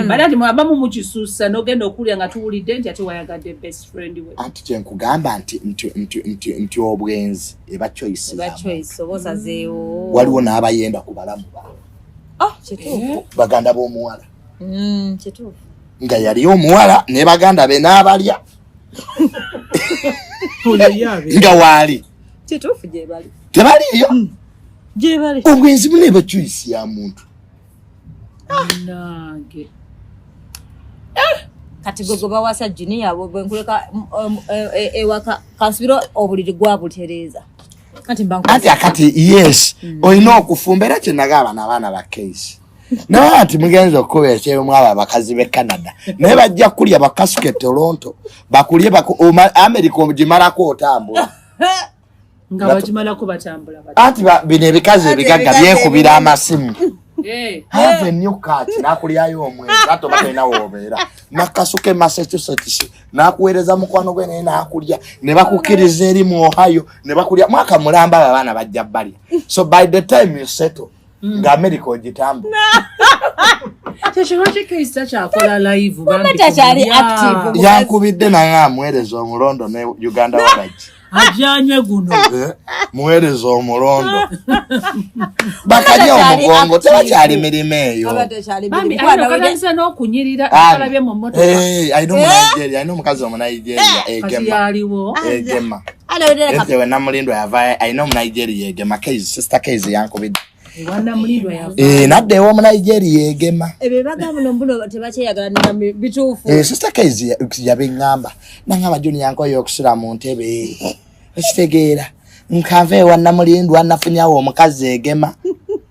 Balati mwabamu mukisusa nogenda okulya nga tuwulidde nti ate wayagadde best friend we. Anti kyenkugamba nti obwenzi eba choice obosazeewo. Waliwo n'abayenda ku balamu baabwe. Kituufu. Baganda b'omuwala. Kituufu. Nga yali omuwala ne baganda be n'abalya. Nga waali. Kituufu gye bali. Tebaliyo. Obwenzi buneba choice ya muntu. Nange. Kati gogo bawasa Junior bwe nkuleka ewaka kansibiro obuliri gwabutereza. Kati yes olina okufumbera kyenagaba n'abaana ba case. Naye ati mugenzi okuba ekyeyo aba bakazi be Canada naye bajja kulya bakasuke Toronto bakulye America omugimalako otambula. Nga bajimalako batambula ati bino ebikazi ebigaga byekubira amasimu have a new cat nakulyayo omwezi ato batena wobeera nakasuke Massachusetts nakuweereza mukwano gwe naye nakulya ne bakukiriza eri mu Ohio ne bakulya mwaka mulamba abaana bajja balya so by the time you settle nga America ogitambula Techiroche case kyakola live bambi active yakubidde nanga amwerezo omulondo ne Uganda wabaki ajanye guno muweereza omulondo bakajja omugongo tebakyali mirimo eyo bambi alokalaisa n'okunyirira akalabye mu mmotoka alina omukazi omunigeria egema etewe namulindwa yava alina omunigeria egema sister case yankubidde nadde ew'omunigeria egema sister case yabiŋŋamba naŋŋamba juni yankoyo okusula mu ntebe ekitegeera nkava ewa namulindwa nafunyawo omukazi egema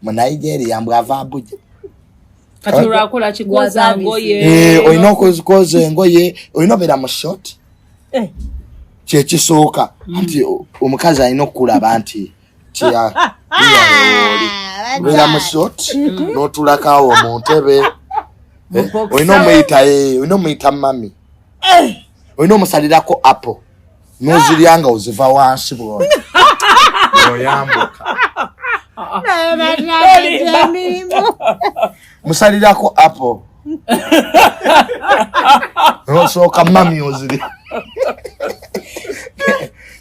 mu Nigeria mbwava Abuja kati olwakola kikoza ngoye olina okuzikoza engoye olina obeera mu short kyekisooka nti omukazi alina okulaba nti obeera mu short n'otulakawo mu ntebe olina omuyita mami olina omusalirako apple noziryanga oziva wansi bwona oyambuka musalirako apple nosooka mami oziri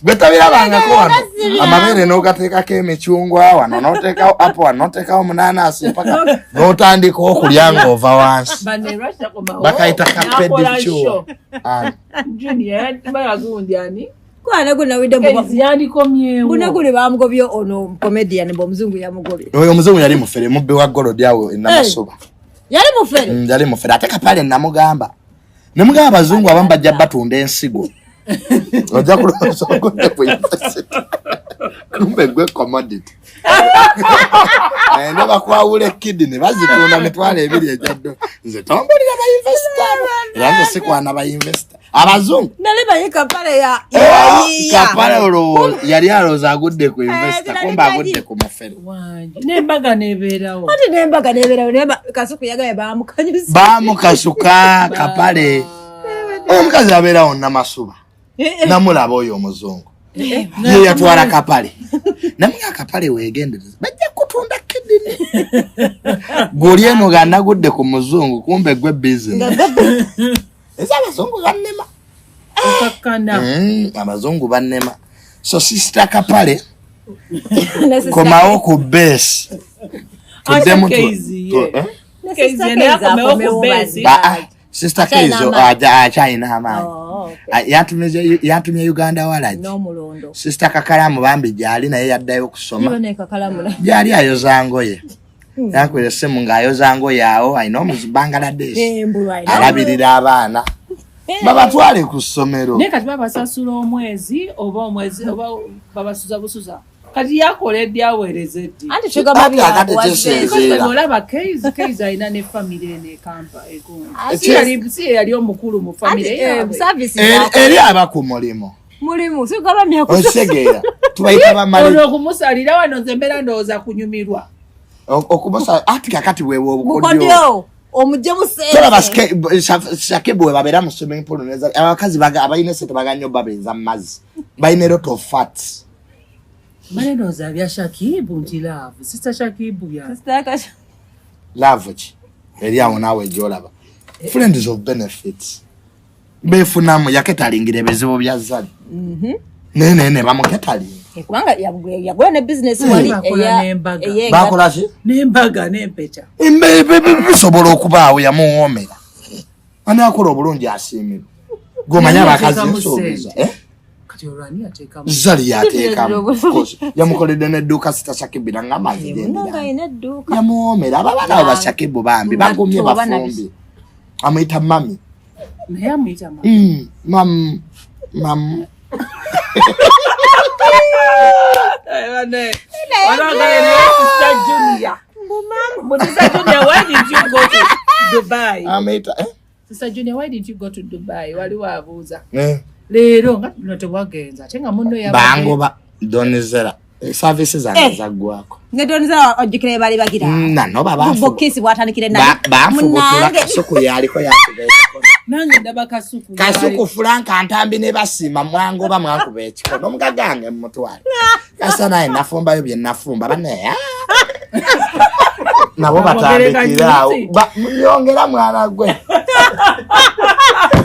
betabirabangako wano amabere n'ogateekako emicungwa wano n'oteekawo apple wano n'oteekawo munanasi mpaka n'otandika okulya ng'ova wansi bakayita kapedicuo Bunagule bamugobyo ono comedian bomuzungu yamugobye. Oyo muzungu yali mufere mubbe wa Golodi awo enamasoba. Yali mufere. Yali mufere ate kapale namugamba. Nemugamba abazungu abambajja batunda ensigo. Ojja kuloso kunde ku university. Kumbe gwe commodity. Ndo bakwawule kidney bazitunda mitwale ebiri ejaddo. Nze tombolira ba investor. Yango sikwana ba investor. Abazungu naleba yekapale ya kapale olo yali aloza agudde ku investor kumba agudde ku mafere nembaga neberawo ati nembaga neberawo neba kasuku yagaye bamukasuka kapale omukazi aberawo namasuba namulaba oyo omuzungu ye yatwala kapale namuga kapale wegendereza bajja kutunda kidini goli eno ganagudde ku muzungu kumbe gwe business eza abazungu bannema okakana abazungu bannema so sister kapale komawo ku base tudemu sister Keizo China amani yatumye Uganda walaji sister Kakalamu bambi jali naye yaddayo kusoma jali ayozangoye yakwese mungayoza yawo I know mu Bangladesh alabirira abaana babatwale ku ssomero ne kati babasasula omwezi oba babasuza busuza kati yakoledde awerezedde anti chigamba olaba Keizo ina ne family ne kampa si yali omukulu mu family eri abaku mulimu sigaba myako osegeera tubayita bamali okumusalira wano nzembera ndoza kunyumirwa okumusa ati kakati wewe obukodyo omuje musenge tola Shakibu we babera mu swimming pool neza abakazi abayine sete baganyo babenza mazi bayine lot of fats maneno za bya Shakibu nti love sister Shakibu ya love chi eri awo nawe jolaba friends of benefits befunamu yaketalingire bezibo bya zali nene bamuketalinga kubanga yagwe ne business wali bakola ki nembaga nempeta bisobola okubaawo yamuwomera ani akola obulungi asiimirwa gomanya bakazi nsobiza kati olwani yateekamu zali yateekamu yamukoledde n'edduuka sitasakibira ng'amazzi yamuwomera abaana abo basakibu bambi bagumye bafumbi amuyita mami naye amuyita mami mam Why did you go to Dubai? Sister Junior, why did you go to Dubai? Wali wabuuza. Leero nga tuno tewagenza. Tenga munno ya bangoba donizera. Services zagwako. Ne donizera ojikire bali bagira. No baba. Bokisi bwatandikire na. Bafubutula kasuku yaliko yakubeko. Nange ndaba kasuku. Kasuku Franka ntambi ne basima mwangoba mwankube ekikono mugagange mutwale. Kasa naye nafumba yo bye nafumba bane. Nabo batandikira munyongera mwana gwe.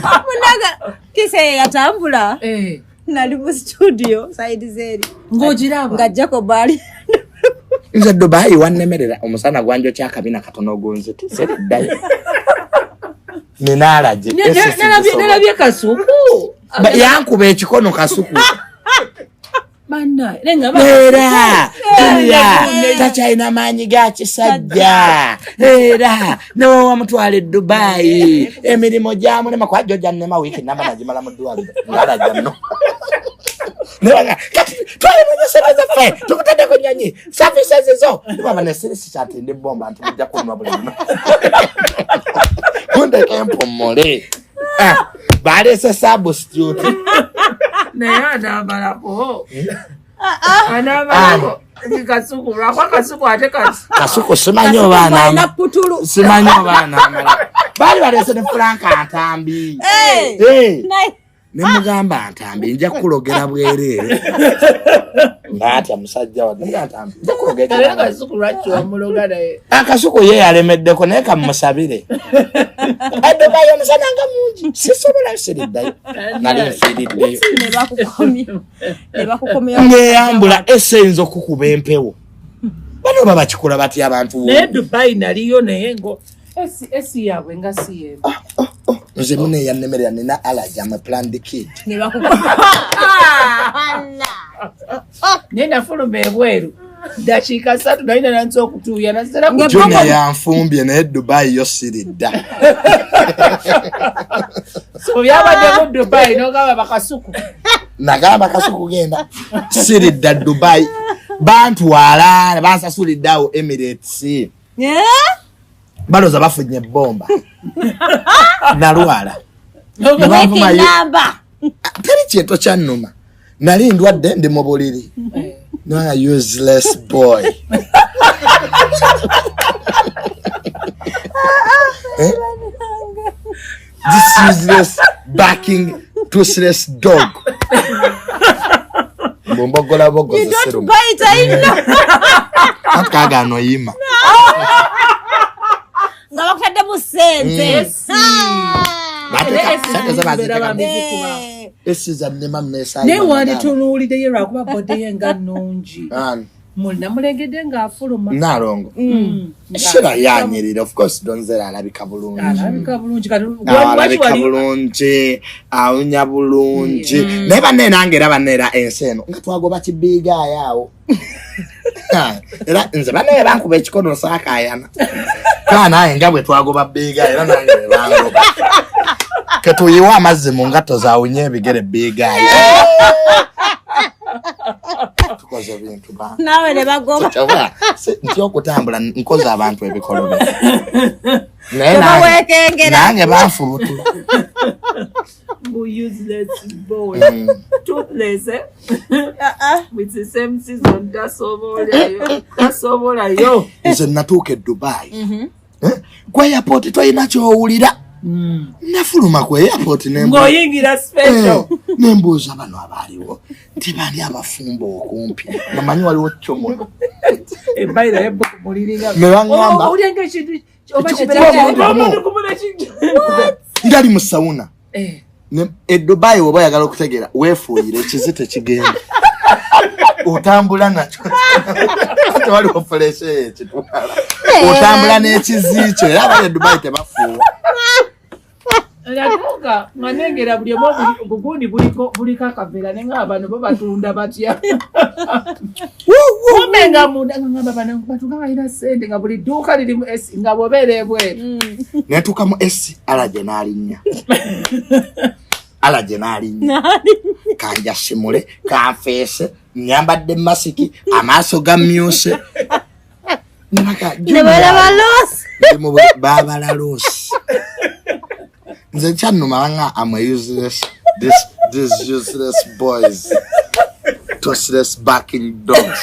Munaga kise yatambula. nali mu studio side zeri ng'ogiraba nga Jacob ali nze Dubai wannemerera omusana gwanjo kyakabina katono ogunziti seriddayo ninalaje nalabye Kasuku yankuba ekikono Kasuku bannaye nenga era takyalina maanyi ga kisajja era newamutwala Dubai emirimu gyamulema kwajo jannema wiiki namba nagimala mu ddwaliro ngalaja nno kati twalimunyesera zaffe tukutadde ku nyonyi services zo baba nesirisi kyatinde bomba nti mujja kunwa buli luno kundeke mpommole balese substitute naye anamalako anamalako Kasuku lwakwa Kasuku ate Kasuku simanyi obaana simanyi obaana bali balese ne Franka Ntambi nemugamba Ntambi nja kulogera bwerere ng'atya musajja wa Ntambi nja kulogera Kasuku lwaki wamuloga naye Kasuku ye yalemeddeko naye kamusabire Dubai omusana nga mungi sisobola siriddayo nali nfiiriddeyo ne bakukomya ng'eyambula essenza okukuba empewo bano baba kikola batya abantu naye Dubai naliyo naye ngo esi yaabwe nga si yeemu nze mune yannemerera nina allergy am a planned kid ne bakukomya naye nafuluma ebweru dakiika 3 nalina nansi okutuuya nasera Junior yanfumbye naye Dubai yo siridda so byabadde mu Dubai n'ogamba Bakasuku nagamba Kasuku genda siridda Dubai bantwala bansasuliddeawo Emirates baloza bafunye bomba nalwala teri kintu kyannuma nali ndwadde ndi mu buliri no a useless boy this useless backing toothless dog mbombogola bogoza serum akagano yima nga bakutadde mu ssente esiza nnema mmeesa naye wanditunuuliddeyo lwakuba bode ye nga nnungi mulina mulengedde ng'afuluma nalongo sira yanyirira of course donzera alabika bulungi alabika bulungi awunya bulungi naye banne nange era banneera ensi eno nga twagoba kibiigaayo awo era nze banne bankuba ekikono saakayana kaa naye nga bwe twagoba biigaayo era nange bwe bangoba ketuyiwa amazzi mu ngatto zaawunye ebigere biigaayo tukoze ebintu nawe ne bagoba nti okutambula nkoze abantu ebikolobe nange banfubutula useless boy toothless with the same season tasobolayo nze natuuka Dubai ku airport toyina kyowulira nafuluma ku airport ng'oyingira special nembuuza bano abaaliwo nti bani abafumba okumpi bamanyi waliwo kyomono ebayira yebokumuliringa nebaŋŋamba olyanga ekintu ngali mu sawuna Dubai oba oyagala okutegeera weefuuyire ekizite kigenda otambula nakyo tewaliwo fureshe ekitwala otambula n'ekizikyo era abali Dubai tebafuuwa Yatuka manengera buli obugundi buliko akaveera nenga abantu bo batunda batya umenga munda ngamba bana batunga balina sente nga buli duuka lirimu esi nga bobeera ebweru netuuka mu esi alaje n'alinnya kanja simule kanfeese nyambadde masiki amaaso gammyuse babala loosi nze kyannuma banga I'm a useless these useless boys toothless backing dogs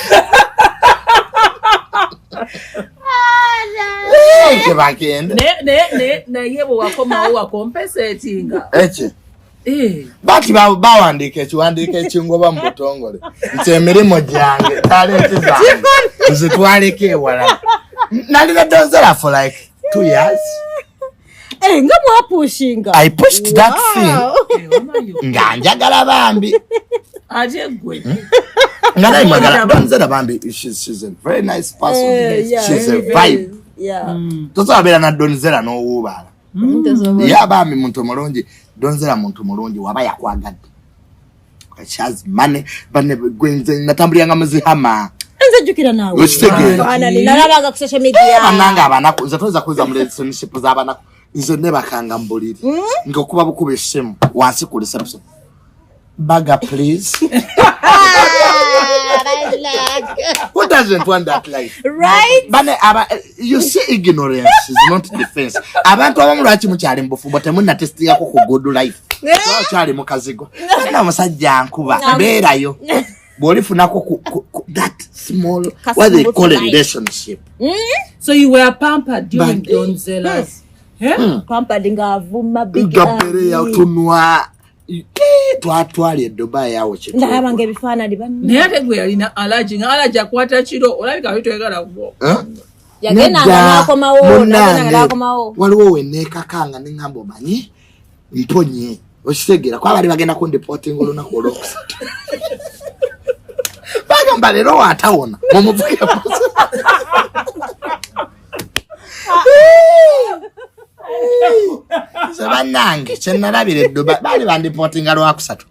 bakende naye bwe wakomawo wakompesetinga eki bati bawandiika ekiwandiiko ekingoba mu butongole nti emirimu gyange talenti zange nzitwaleko ewala nalina donzera for like 2 years nga mwapushinga I pushed that thing nga njagala bambi ate gwe Ngala imagala donzera bambi she's a very nice person. She's a vibe. Yeah. Toza abera na donzera no wubala. Ya bambi muntu mulungi donzera muntu mulungi waba yakwagadde. She has money bane gwenze natambulya nga muzihama. Nze jukira nawe. Ana nalalaga ku social media. Ananga abanako nzatoza kuza mu relationship z'abanako. Nze ne bakanga mbuliri. Ngokuba bukuba eshemu wansi ku reception. Bagger please. Who doesn't want that life? Right? Bane you see ignorance is not defense. Abantu abamu lwaki mukyali mbufu bote munna test yako ku good life. Kyali mukazigo. Na musajja nkuba beerayo. Bolifunako that small what they call a relationship. So you were pampered during Donzella's. Pampered ngavuma big. Gapere ya tunwa. Twatwali Dubai yawo kiti. Na abange bifaanali banne. Naye ate gwe yalina allergy nga allergy akwata kiro olabika bitwegala gwo. Yagenda ng'akomawo. Waliwo wenneekakanga ne ngamba omanyi mponye okitegera kwa bali bagenda ku reporting olunaku olwokusatu. Bagamba leero waatawona mumuvuge Sabanange chenalabire Dubai bali bandipotinga lwakusatu.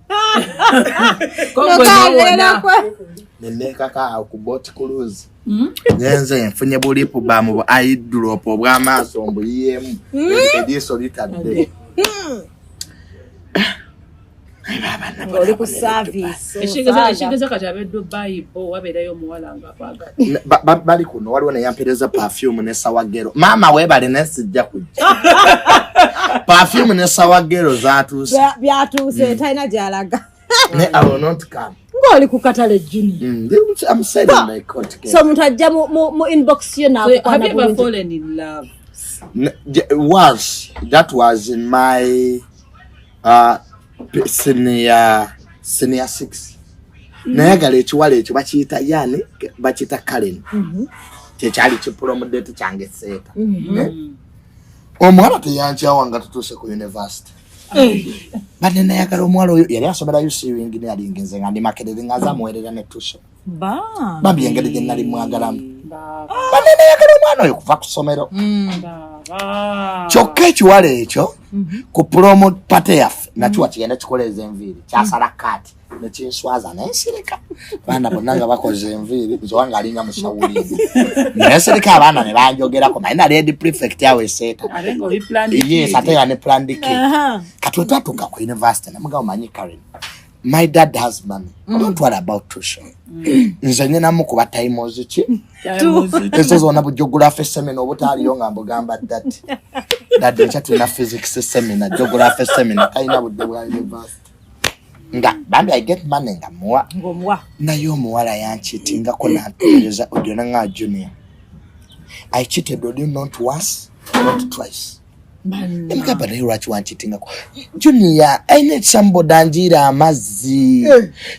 Nenneka ka ku boat cruise. Nyenze mfunye bulipu ba mu eyedrop obw'amaaso mbuyemu. Ediso litadde. Oli ku service. Eshigeza kati abe Dubai bo wabeerayo muwala nga kwagala. Bali kuno waliwo ne yampereza perfume ne sawagero. Mama webale nesijja kujja. Perfume ne sawagero zaatuuse. Byatuuse talina gyalaga. Ne I will not come. Ng'oli ku katale juni. I'm selling my coat case. So omuntu ajja mu inbox yo So have you ever fallen in love? That was in my senior 6. Nayagala ekiwala ekyo bakiyita yani bakiyita Karen. Kyali kipromodate kyange seeta. Omwana teyankyawa nga tutuuse ku university. Bane nayagala omwala oyo yali asomera UCWing ne yali ngenze nga ndi makerere nga zamuwerera ne tusho. Bambi engeri gye nali mwagalamu. Bane nayagala omwana oyo kuva ku ssomero. Kyokka ekiwala ekyo ku promo pate yaffe nakyo kigenda kikoleza enviiri kyasala kati nekinswaza nensirika baana bonna nga bakoze enviiri nzowanga alinga musawulire nensirika abaana ne banjogerako naye na lady prefect yawe seeta yes ate nga ne planned kid kati wetwatuuka ku university namugamba manyi Karen my dad has money don't worry about tuition nze nyenamu kuba times ki ezo zonna bu geography seminar obutaaliyo nga mbugamba dad ekyatulina physics seminar geography seminar kalina budde bwa university nga bambi I get money nga muwa naye omuwala yankitingako nanteereza odiona nga junior I cheated on you not once not twice. Emugamba naye lwaki wankitingako junior I need somebody anjira amazzi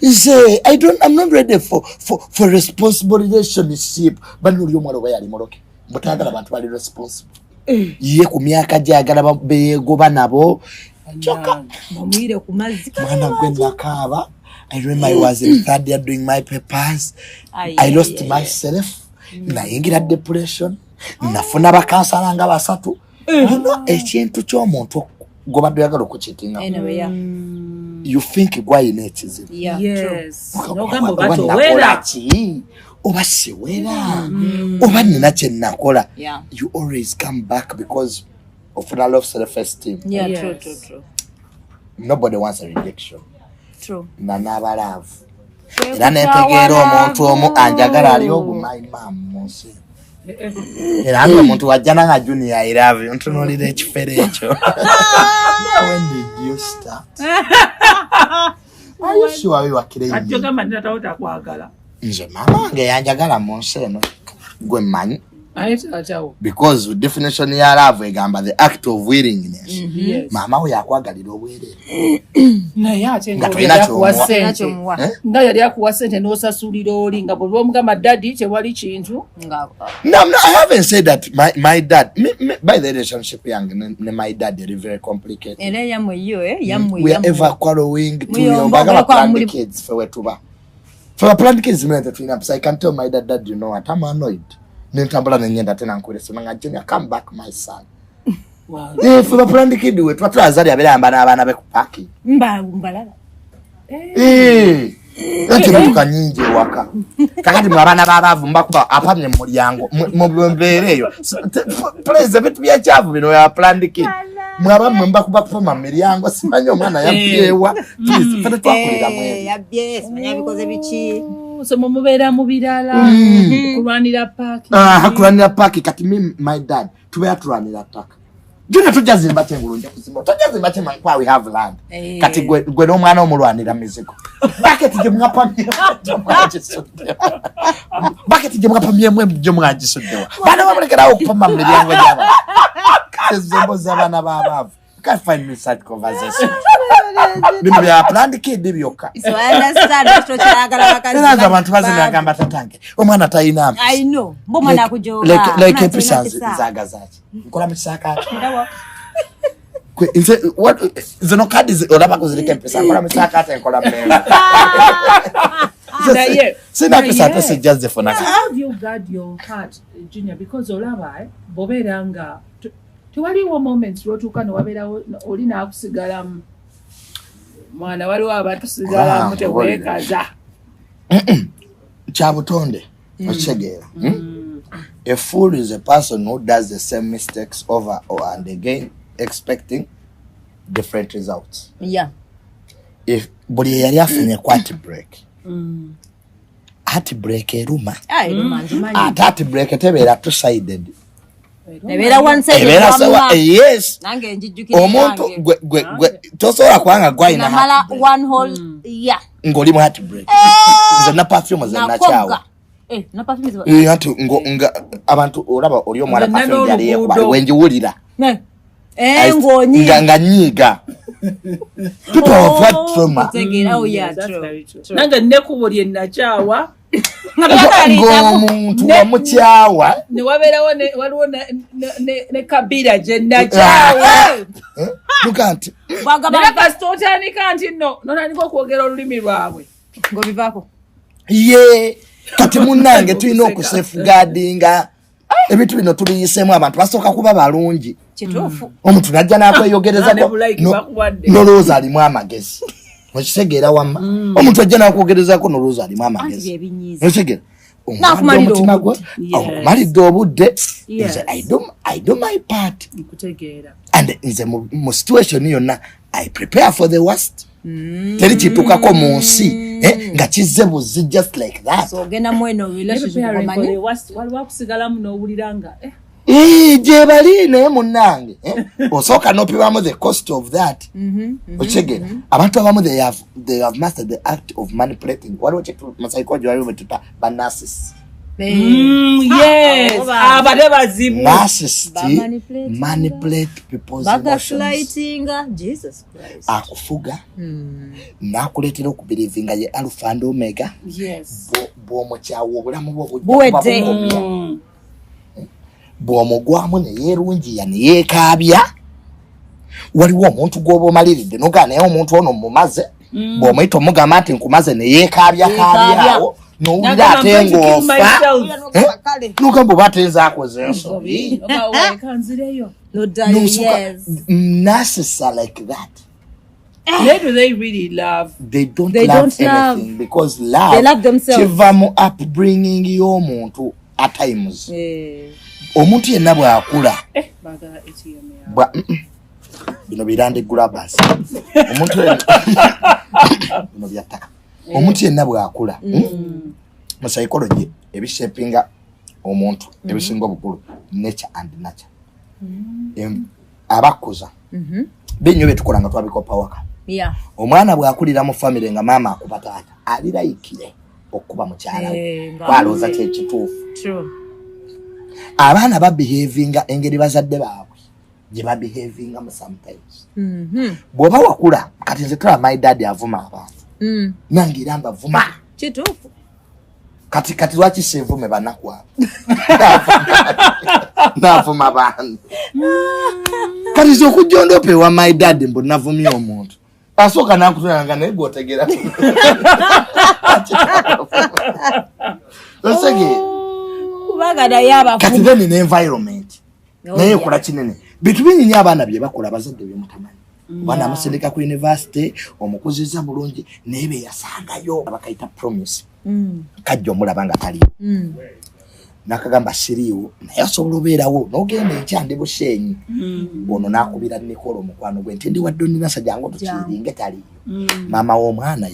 nze I'm not ready for responsible relationship bani oli omwala oba yali moloke mutagala abantu bali responsible ye ku myaka gyagala beegoba nabo choka mamwire ku mazzi mwana gwe nakaaba I remember I was in third year doing my papers. I lost myself nayingira depression nafuna bakansala nga basatu ekintu ky'omuntu gobadde oyagala okukitinga you think gwayina ekizibu nakola ki oba siwera oba nina kye nakola you always come back because of a love self-esteem. True. Nobody wants a rejection. True. Nanabalavu era netegeera omuntu omu anjagala ali ogumayi mamusi era nga omuntu wajjana nga junior I love you ntunulira ekifere ekyo. When did you start? Are you sure you are kidding me? Nze mama wange yanjagala mu nsi eno gwe mmanyi because the definition ya love egamba the act of willingness. Yes. Mama we yakwagalira obwerere. Naye ate nga yali akuwa ssente n'osasulira oli nga bwe omugamba daddy tewali kintu. No, I haven't said that my dad, by the relationship young, my dad is very complicated. We are ever quarreling to plan kids for plan kids, I can tell my dad, you know what, I'm annoyed. Nintambula nengenda tena nkurese nanga Junior, come back my son. Wow. For plan the kid we twatu azali abera abana be kupaki. Mbalala. Ati mutuka nyingi waka. Kakati mwabana babavu mbakuba apamye mu lyango mubembereyo. Please bitu bya chavu bino ya plan the kid. Mwaba mbakuba kupama milyango simanyo omwana yapyewa. Please fata twakulira mwe. Yabye simanya bikoze bichi. So mumubera mu birala kulwanira park. Kulwanira park kati my dad tubeya tulwanira park. Juna tujazimba tengulunja kuzimba. Tujazimba kwa we have land. Kati gwe no mwana omulwanira mizigo. Bucket je mwapamye. Bucket je mwapamye mwe je mwajisuddewa. Bana bamulekera okupama mu lyango lyaba. Ezombo zabana babavu. Can't find me such conversation. Bino bya planned kid byoka. So I understand what chagala bakazi. Naza abantu bazina tatange. Omwana tayina. I know. Mboma nakujoga. Like episodes zagazachi. Nkola misaka. Kwe inse what zino cards olaba kuzilika empesa nkola misaka ate nkola mmera. Sina pesa to suggest the phone. How do you guard your heart, Junior? Because olaba boberanga tewaliwo moments lwotuuka newabera oli naakusigalamu mwana waliwo abatusigalamu teweekaza kyabutonde okitegeera. A fool is a person who does the same mistakes over and again expecting different results. Yeah. If buli yali afunye heartbreak eruma heartbreak tebeera two-sided. Nebera one side yes. Nange njijukira omuntu gwe tosobola kwanga gwaina namala one whole yeah ngoli mu heartbreak zena perfume zena chawo na perfume hatu nga abantu olaba oli omwala perfume yali yakwa wenjiwulira ngonyi nga nyiga people of what trauma nange nekubulye nachawa ngomuntu wamukyawa newaberawo waliwo ne kabira gye nakyawa lukanti kasita otandika nti notandika okwogera olulimi lwabwe ng'obivaako ye kati munnange tulina okusafeguardinga ebintu bino tuliyisemu abantu basooka kuba balungi kituufu omuntu najja nakweyogerezako nolowooza alimu amagezi okitegeera wamma omuntu ajja nakwogerezako nolowooza alimu amagezi okitegeera omutima gwe omalidde obudde I do my part and nze mu situation yonna I prepare for the worst teri kitukako mu nsi nga kizze buzi just like that so ogenda mweno relationship omanyi waliwo akusigalamu n'owuliranga gye bali naye munnange osooka n'opimamu the cost of that okitegeera abantu abamu they have mastered the act of manipulating waliwo mu psychology waliwo betuta banarcissist. Yes, abade bazibu. Narcissist manipulate people's emotions. Jesus Christ. Akufuga. Nakuletera okubelivinga ye alpha and omega. Yes. Bwomo kyawo obulamu bwo buwedde. Bwomo gwamu ne yerungi ya ne yekabya. Waliwo omuntu gwoba omaliridde nogana naye omuntu ono mumaze. Bwomo ito mugamba ati nkumaze ne yekabya kabyawo. No wula tengo fa nugamba batenza akoze ensobi narcissists are like that. Where do they really love? They don't love anything because love they love themselves. Kiva mu upbringing y'omuntu at times omuntu yenna bw'akula bino birande grabbers omuntu bino byattaka omuntu yenna bw'akula mu psychology ebishapinga omuntu ebisinga obukulu nature and nurture abakuza binyo betukola nga twabikopa waka omwana bw'akulira mu family nga maama akuba taata alirayikire okuba mukyala kwalooza kyekituufu abaana babehavinga engeri bazadde baabwe gye babehavinga mu sometimes bw'oba wakula kati nze tulaba my dad avuma abantu nange era mbavuma kituufu kati lwaki senvume banaku abo navuma abantu kati ze okujja opewa my dad mbu navumye omuntu asooka nakutunanga naye gwotegera osege kubagana yaba kati then ne environment naye kola kinene bitu binyinya abaana bye bakola bazadde bye mutamanyi bana amasendeka ku university omukuziza mulungi nebe yasangayo abakaita promise kajja omulaba nga ali nakagamba siriwo naye asobola obeerawo n'ogenda enkyande bushenyi ono nakubira Nicole omukwano gwe nti ndi wadde onnina sajjangu tukiringe taliyo maama w'omwana